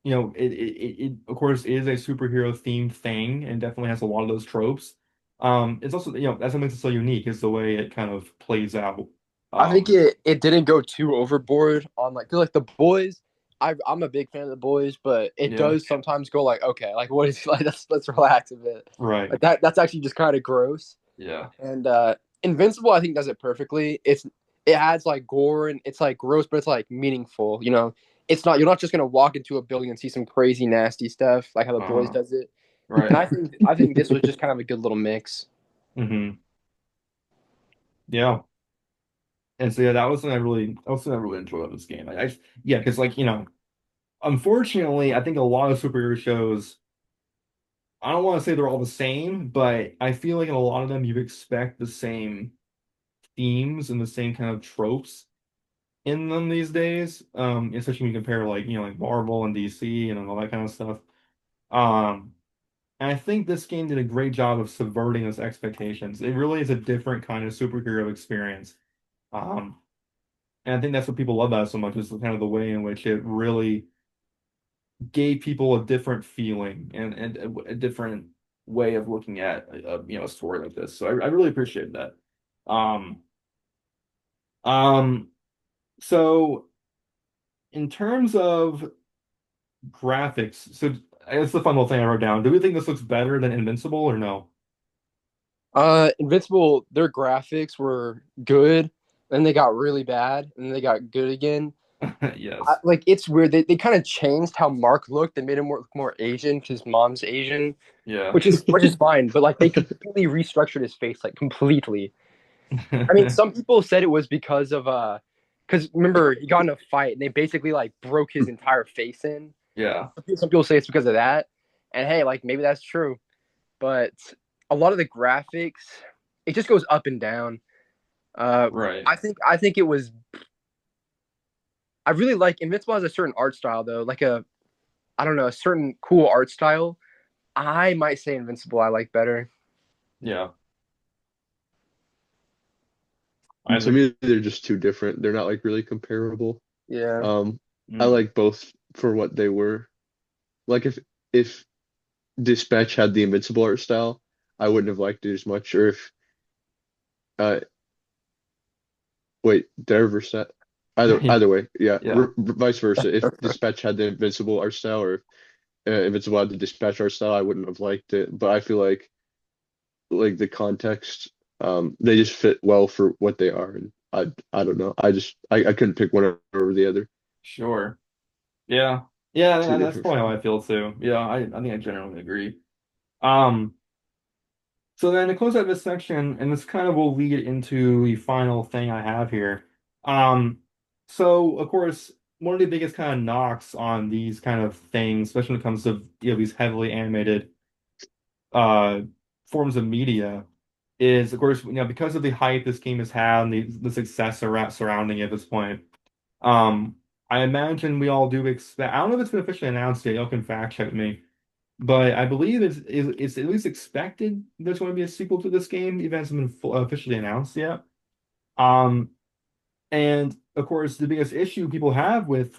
it of course is a superhero themed thing and definitely has a lot of those tropes. It's also, that's what makes it so unique is the way it kind of plays out. I think Um, it didn't go too overboard on like 'cause, like the boys. I'm a big fan of the boys, but it yeah, does sometimes go like okay, like what is like let's relax a bit. right. Like that's actually just kind of gross. Yeah. And Invincible, I think, does it perfectly. It adds like gore and it's like gross, but it's like meaningful. It's not you're not just gonna walk into a building and see some crazy nasty stuff like how the boys Uh-huh. does it. And Right. I think this was just kind of a good little mix. Hmm. Yeah. And so yeah, that was something I really enjoyed about this game. Yeah, because like, unfortunately, I think a lot of superhero shows, I don't want to say they're all the same, but I feel like in a lot of them you expect the same themes and the same kind of tropes in them these days. Especially when you compare like, like Marvel and DC and all that kind of stuff. Um, and I think this game did a great job of subverting those expectations. It really is a different kind of superhero experience. Um, and I think that's what people love about it so much is kind of the way in which it really gave people a different feeling and a different way of looking at a story like this. So I really appreciate that. Um, um, so in terms of graphics, so it's the fun little thing I wrote down. Do we think this looks better than Invincible or no? Invincible, their graphics were good, then they got really bad, and then they got good again. Yes. Like it's weird. They kind of changed how Mark looked. They made him more Asian because mom's Asian, Yeah. which is fine. But like they completely restructured his face, like completely. I mean, some people said it was because of because remember he got in a fight and they basically like broke his entire face in. Yeah. Some people say it's because of that, and hey, like maybe that's true. But a lot of the graphics, it just goes up and down. Uh, Right. I think it was. I really like Invincible has a certain art style though, like a I don't know a certain cool art style. I might say Invincible I like better. Yeah. I To think. me, they're just too different. They're not like really comparable. Yeah. Um, I Mm. like both for what they were. Like if Dispatch had the Invincible art style, I wouldn't have liked it as much. Or if uh wait, did I reverse that? Either way, yeah, Yeah. vice versa. If Dispatch had the Invincible art style, or Invincible had the Dispatch art style, I wouldn't have liked it. But I feel like the context, they just fit well for what they are, and I don't know. I couldn't pick one over the other. Sure. Yeah. Yeah, Too that's different probably for how me. I feel too. Yeah, I think I generally agree. Um, so then to close out this section, and this kind of will lead into the final thing I have here. Um, so of course, one of the biggest kind of knocks on these kind of things, especially when it comes to these heavily animated uh forms of media, is, of course, because of the hype this game has had and the success surrounding it at this point. Um, I imagine we all do expect. I don't know if it's been officially announced yet. Y'all can fact check me, but I believe it's at least expected there's going to be a sequel to this game. Even hasn't been officially announced yet. Um, and of course, the biggest issue people have with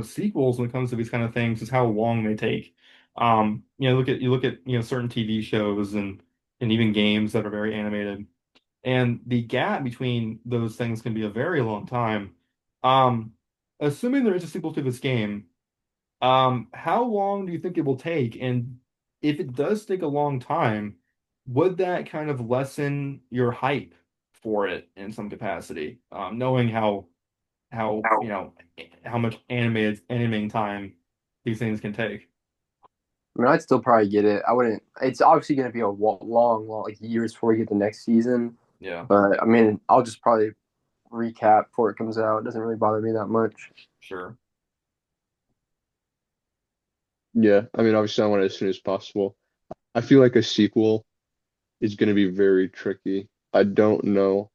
sequels when it comes to these kind of things is how long they take. Look at certain TV shows and even games that are very animated, and the gap between those things can be a very long time. Um, Assuming there is a sequel to this game, how long do you think it will take? And if it does take a long time, would that kind of lessen your hype for it in some capacity? Knowing how much animating time these things can take. I mean, I'd still probably get it. I wouldn't. It's obviously going to be a long, like years before we get the next season. Yeah, But I mean, I'll just probably recap before it comes out. It doesn't really bother me that much. sure. Yeah, I mean, obviously, I want it as soon as possible. I feel like a sequel is going to be very tricky. I don't know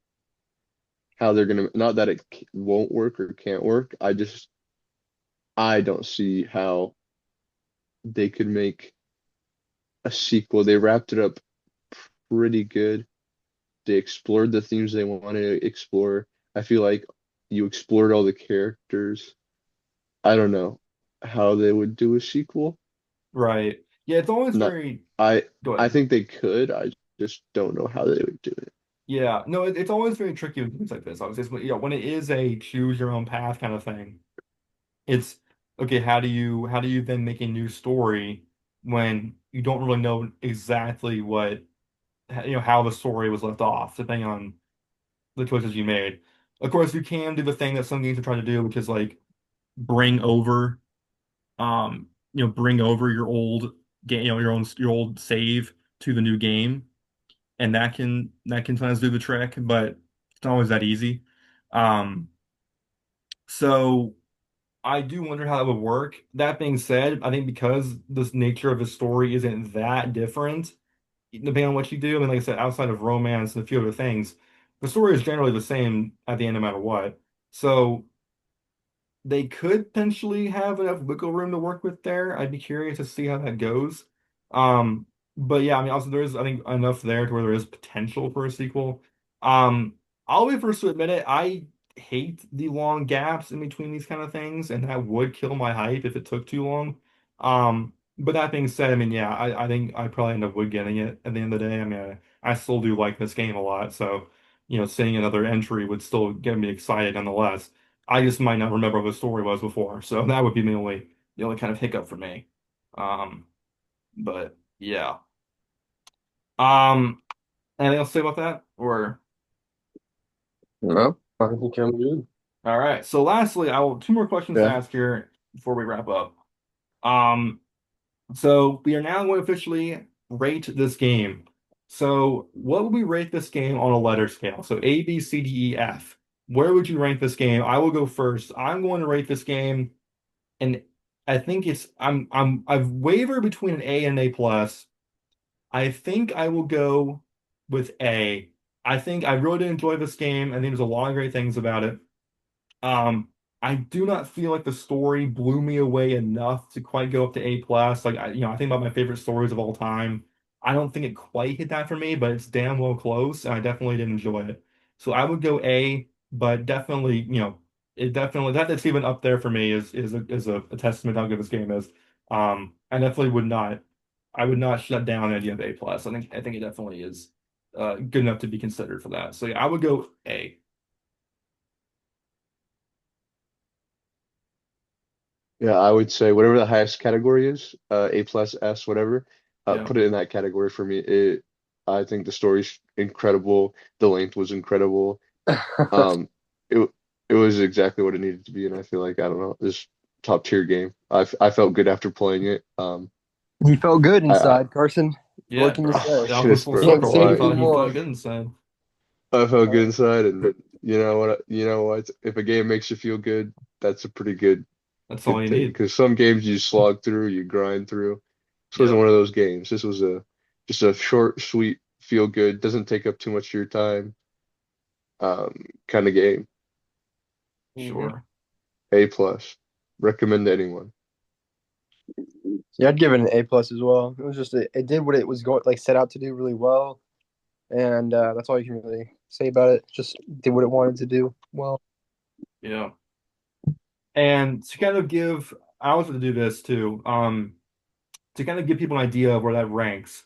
how they're going to, not that it won't work or can't work. I don't see how they could make a sequel. They wrapped it up pretty good. They explored the themes they wanted to explore. I feel like you explored all the characters. I don't know how they would do a sequel. Right. Yeah, it's always Not, very. I Go I ahead. think they could. I just don't know how they would do it. Yeah, no, it's always very tricky with things like this. Obviously, when it is a choose your own path kind of thing, it's okay. How do you then make a new story when you don't really know exactly how the story was left off, depending on the choices you made. Of course, you can do the thing that some games are trying to do, which is like bring over, bring over your old game, your old save to the new game, and that can sometimes do the trick, but it's not always that easy. Um, so I do wonder how that would work. That being said, I think because the nature of the story isn't that different, depending on what you do, I mean, like I said, outside of romance and a few other things, the story is generally the same at the end, no matter what. So they could potentially have enough wiggle room to work with there. I'd be curious to see how that goes. Um, but yeah, I mean, also there is, I think, enough there to where there is potential for a sequel. Um, I'll be first to admit it. I hate the long gaps in between these kind of things, and that would kill my hype if it took too long. But that being said, I mean, yeah, I think I probably end up would getting it at the end of the day. I mean, I still do like this game a lot, so seeing another entry would still get me excited nonetheless. I just might not remember what the story was before, so that would be the only kind of hiccup for me. Um, but yeah. Um, Anything else to say about that? Or No, I think I'm good. all right. So lastly, I will two more questions to Yeah. ask here before we wrap up. Um, so we are now going to officially rate this game. So what would we rate this game on a letter scale? So A, B, C, D, E, F. Where would you rank this game? I will go first. I'm going to rate this game. And I think I've wavered between an A and an A plus. I think I will go with A. I think I really did enjoy this game. I think there's a lot of great things about it. Um, I do not feel like the story blew me away enough to quite go up to A plus. Like I think about my favorite stories of all time. I don't think it quite hit that for me, but it's damn well close, and I definitely did enjoy it. So I would go A, but definitely, it definitely that's even up there for me is a testament to how good this game is. I definitely I would not shut down the idea of A plus. I think it definitely is good enough to be considered for that. So yeah, I would go A. Yeah, I would say whatever the highest category is, A plus S, whatever, Yeah. put it in that category for me. I think the story's incredible. The length was incredible. Um, it it was exactly what it needed to be, and I feel like I don't know, this top tier game. I felt good after playing it. He felt good I inside, Carson. What Yeah, can you say? that was yes, full bro. Can't circle. say He I thought he felt anymore. good inside. I felt good Uh, inside, and you know what? You know what? If a game makes you feel good, that's a pretty That's all good you thing. need. Because some games you slog through, you grind through. This wasn't Yeah. one of those games. This was a just a short, sweet, feel good, doesn't take up too much of your time, kind of game. Hmm. Sure. A plus. Recommend to anyone. Yeah, I'd give it an A+ as well. It was just it did what it was going like set out to do really well, and that's all you can really say about it. Just did what it wanted to do well. Yeah. And to kind of give, I also to do this too, to kind of give people an idea of where that ranks.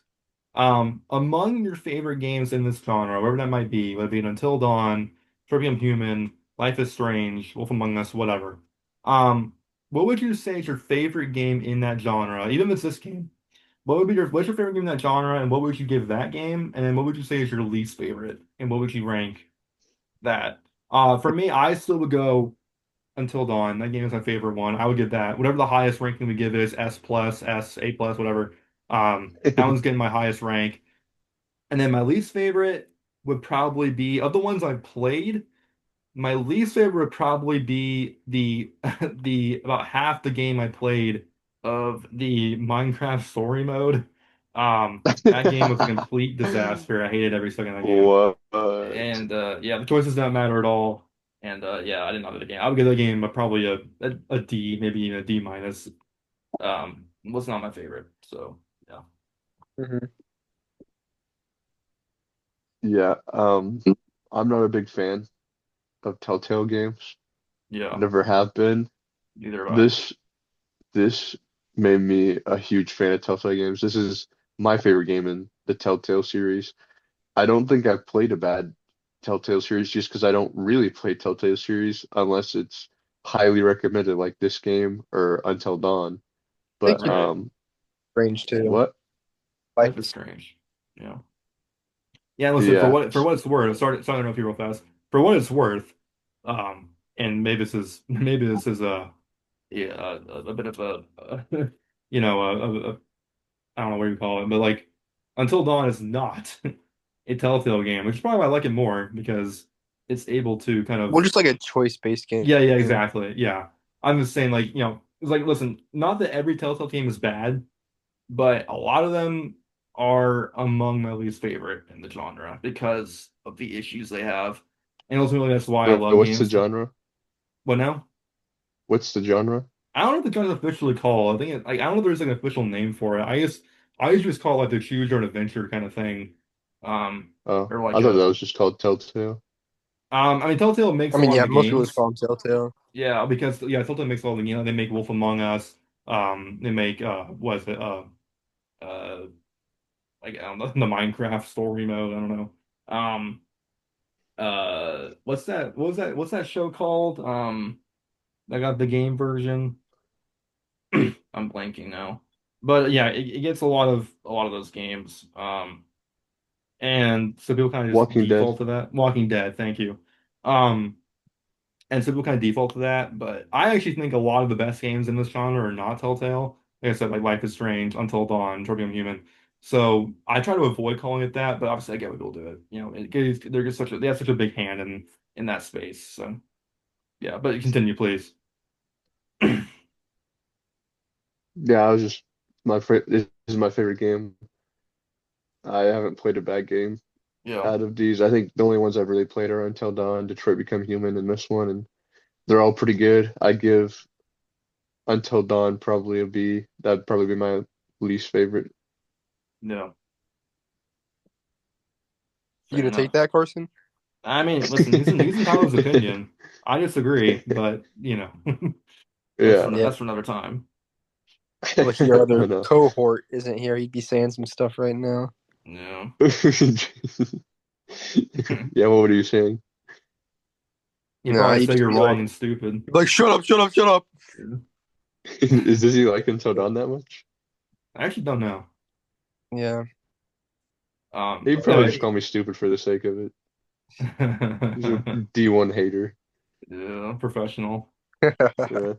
Among your favorite games in this genre, wherever that might be, whether it be Until Dawn, Trivium Human, Life is Strange, Wolf Among Us, whatever. Um, what would you say is your favorite game in that genre? Even if it's this game, what's your favorite game in that genre, and what would you give that game? And then what would you say is your least favorite, and what would you rank that? For me, I still would go Until Dawn. That game is my favorite one. I would give that. Whatever the highest ranking we give is S plus, S, A plus, whatever. That one's getting my highest rank. And then my least favorite would probably be of the ones I've played, my least favorite would probably be the the about half the game I played of the Minecraft story mode. That game was a complete disaster. I hated every second of that game. What? And yeah, the choices don't matter at all. And yeah, I didn't love the game. I would give that game probably a D, maybe even a D minus. Was not my favorite. So yeah. Hmm. Yeah. I'm not a big fan of Telltale games. Yeah, Never have been. neither have I. This this made me a huge fan of Telltale games. This is my favorite game in the Telltale series. I don't think I've played a bad Telltale series just because I don't really play Telltale series unless it's highly recommended like this game or Until Dawn. I think But you Right. range too. what? Life Life is is strange. Yeah. Yeah, listen, Yeah. for what it's worth, sorry to interrupt you real fast. For what it's worth, and maybe this is a yeah, a bit of you know, I don't know what you call it, but like Until Dawn is not a Telltale game, which is probably why I like it more because it's able to kind well, of just like a choice-based game. yeah, exactly. Yeah. I'm just saying like, it's like listen, not that every Telltale game is bad, but a lot of them are among my least favorite in the genre because of the issues they have. And ultimately, that's why I Wait, love what's the games. genre? What now? What's the genre? I don't know what the genre's officially called. I think like I don't know if there's like an official name for it. I usually just call it like the choose your own adventure kind of thing. Um, Oh, or like I thought a that was just called Telltale. I mean Telltale makes I a mean, lot of yeah, the most people just games. call them Telltale. Yeah, because yeah, Telltale makes all the they make Wolf Among Us. They make what is it? Uh like I don't know, the Minecraft story mode. I don't know. What's that? What was that? What's that show called? I got the game version. I'm blanking now. But yeah, it gets a lot of those games. And so people kind of just Walking Dead. default to that. Walking Dead, thank you. Um, and so people kind of default to that. But I actually think a lot of the best games in this genre are not Telltale. Like I said, like Life is Strange, Until Dawn, Trivium Human. So I try to avoid calling it that, but obviously I get why people do it. They're just they have such a big hand in that space. So yeah, but continue, please. Yeah, I was just this is my favorite game. I haven't played a bad game Yeah. out of these. I think the only ones I've really played are Until Dawn, Detroit Become Human, and this one, and they're all pretty good. I give Until Dawn probably a B. That'd probably be my least favorite. No, You fair gonna take enough. that, Carson? I mean, listen, he's entitled to his opinion. I disagree, but Yeah, Yeah. that's for another time. Like your I other know. cohort isn't here, he'd be saying some stuff right now. No. Yeah, what were you saying? You Nah, probably you'd say just you're be wrong like, and stupid. shut up, shut up, shut up. Does he like Until Dawn that much? I actually don't know. Yeah. He'd No, probably just call me stupid for the sake of it. He's a yeah, D1 hater. professional, Yeah.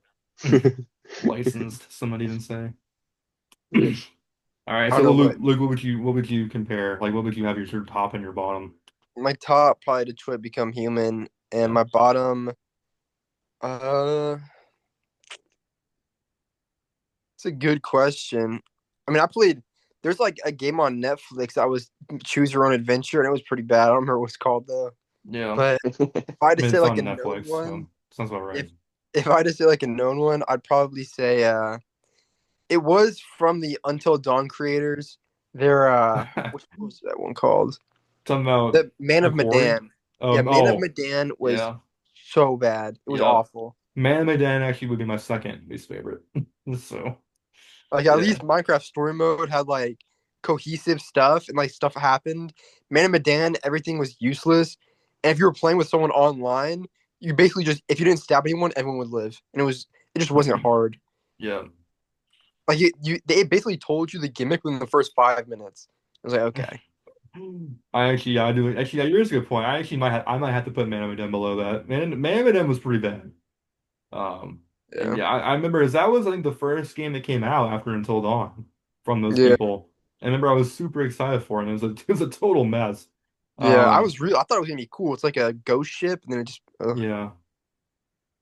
licensed. Some might even say. All right, I so don't know, Luke, what would you compare? Like, what would you have your sort of top and your bottom? my top probably Detroit Become Human, and Yeah, my bottom, uh, it's a good question. I mean, I played There's like a game on Netflix that was Choose Your Own Adventure, and it was pretty bad. I don't remember what it's called though. Yeah. But if I had I to mean, say it's like on a known Netflix, so one, sounds about right. if if I had to say like a known one, I'd probably say it was from the Until Dawn creators. Their what was that one called? Talking about The Man the of quarry. Medan. Yeah, Man of Oh, Medan was yeah, so bad. It was yeah. awful. Man of Medan actually would be my second least favorite. So Like at yeah, least Minecraft Story Mode had like cohesive stuff and like stuff happened. Man of Medan, everything was useless. And if you were playing with someone online, you basically just if you didn't stab anyone, everyone would live. And it just wasn't hard. yeah. Like they basically told you the gimmick within the first 5 minutes. I was like, okay. I actually, yeah, I do. Actually, yeah, yours is a good point. I actually I might have to put Man of Medan below that. Man of Medan was pretty bad. And Yeah. yeah, I remember as that was I think the first game that came out after Until Dawn from those Yeah. people. And I remember I was super excited for it. And it was a total mess. Yeah. Um, I thought it was gonna be cool. It's like a ghost ship, and then it just yeah,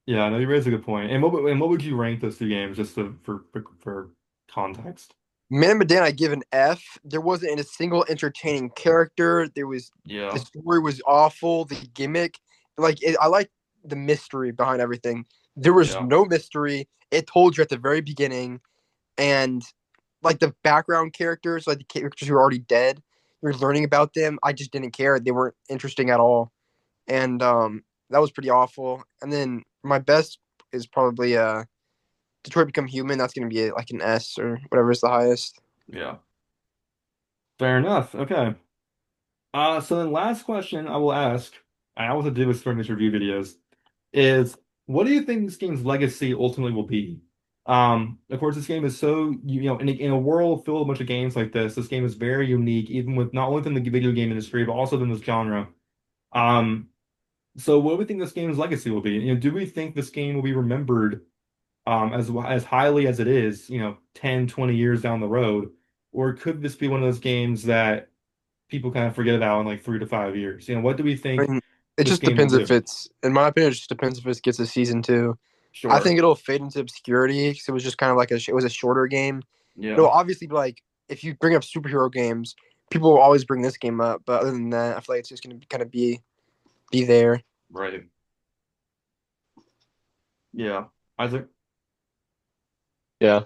yeah. No, you raised a good point. And what would you rank those two games just for context? Man of Medan, I give an F. There wasn't a single entertaining character. The Yeah, story was awful. The gimmick, I like the mystery behind everything. There was yeah, no mystery. It told you at the very beginning, and like the background characters, like the characters who are already dead, you're learning about them. I just didn't care. They weren't interesting at all, and that was pretty awful. And then my best is probably Detroit Become Human. That's gonna be like an S or whatever is the highest. yeah. Fair enough. Okay. So then last question I will ask, and I also do this for these review videos, is what do you think this game's legacy ultimately will be? Of course, this game is so, in a world filled with a bunch of games like this game is very unique, even with not only within the video game industry, but also within this genre. Um, so what do we think this game's legacy will be? Do we think this game will be remembered as highly as it is, 10, 20 years down the road? Or could this be one of those games that people kind of forget about in like 3 to 5 years? What do we I think mean, it this just game will depends if do? it's, in my opinion, it just depends if it gets a season two. I Sure. think it'll fade into obscurity because it was just kind of like it was a shorter game. It'll Yeah. obviously be like if you bring up superhero games, people will always bring this game up. But other than that, I feel like it's just gonna kind of be there. Right. Yeah. Isaac. Yeah,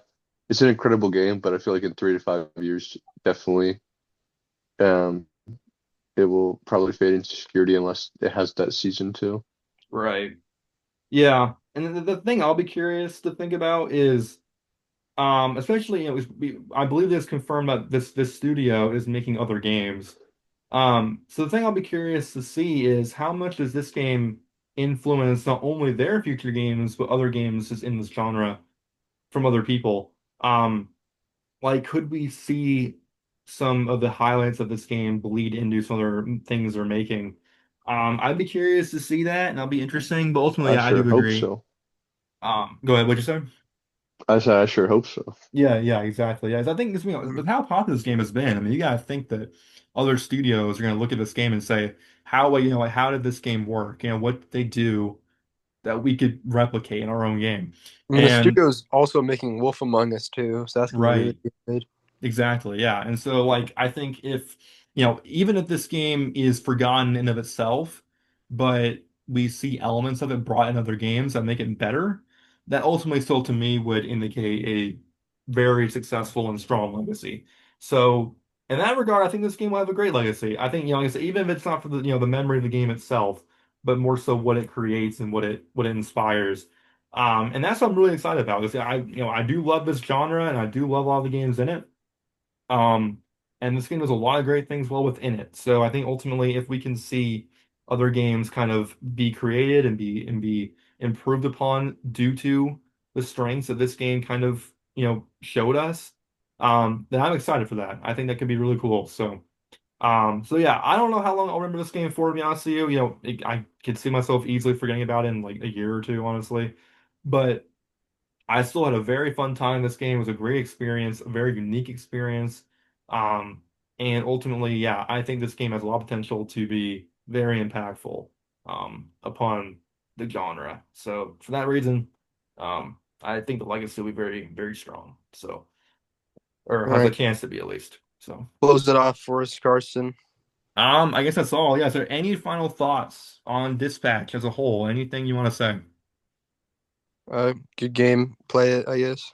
it's an incredible game, but I feel like in 3 to 5 years, definitely, um, it will probably fade into security unless it has that season two. Right. Yeah. And the thing I'll be curious to think about is, especially, I believe this confirmed that this studio is making other games. So the thing I'll be curious to see is how much does this game influence not only their future games, but other games just in this genre from other people. Like, could we see some of the highlights of this game bleed into some other things they're making? I'd be curious to see that, and that'll be interesting. But ultimately, I yeah, I sure do hope agree. so. Go ahead. What'd you say? I said I sure hope so. Yeah, yeah, exactly. Yeah, I think with how popular this game has been. I mean, you gotta think that other studios are gonna look at this game and say, like, how did this game work? What did they do that we could replicate in our own game? I mean, the And studio's also making Wolf Among Us too, so that's gonna be really right. good. Exactly, yeah. And so like I think if even if this game is forgotten in of itself, but we see elements of it brought in other games that make it better, that ultimately still to me would indicate a very successful and strong legacy. So in that regard, I think this game will have a great legacy. I think, like I said, even if it's not for the memory of the game itself, but more so what it creates and what it inspires. And that's what I'm really excited about. Because I do love this genre and I do love all the games in it. Um, and this game does a lot of great things well within it. So I think ultimately, if we can see other games kind of be created and be improved upon due to the strengths that this game kind of showed us, then I'm excited for that. I think that could be really cool. So yeah, I don't know how long I'll remember this game for, to be honest with you. I could see myself easily forgetting about it in like a year or two, honestly. But I still had a very fun time. This game was a great experience, a very unique experience. Um, and ultimately, yeah, I think this game has a lot of potential to be very impactful upon the genre. So for that reason, I think the legacy will be very, very strong. So, or All has a right, chance to be at least. So, Close it off for us, Carson. I guess that's all. Yeah. Is there any final thoughts on Dispatch as a whole? Anything you want to say? Good game. Play it, I guess.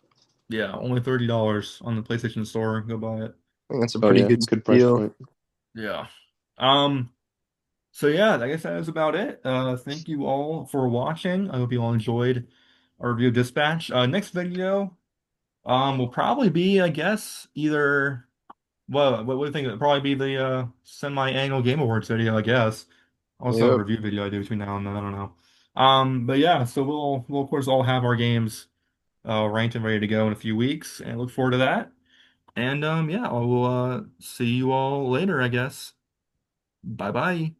Yeah, only $30 on the PlayStation Store. Go buy it. I think that's a Oh pretty yeah, good good price deal. point. Yeah. Um, so yeah, I guess that is about it. Thank you all for watching. I hope you all enjoyed our review of Dispatch. Next video, will probably be, I guess, either well, what do you think? It'll probably be the semi-annual Game Awards video, I guess. Also a Yep. review video I do between now and then, I don't know. But yeah, so we'll of course all have our games ranked and ready to go in a few weeks, and look forward to that. And yeah, I will see you all later, I guess. Bye bye.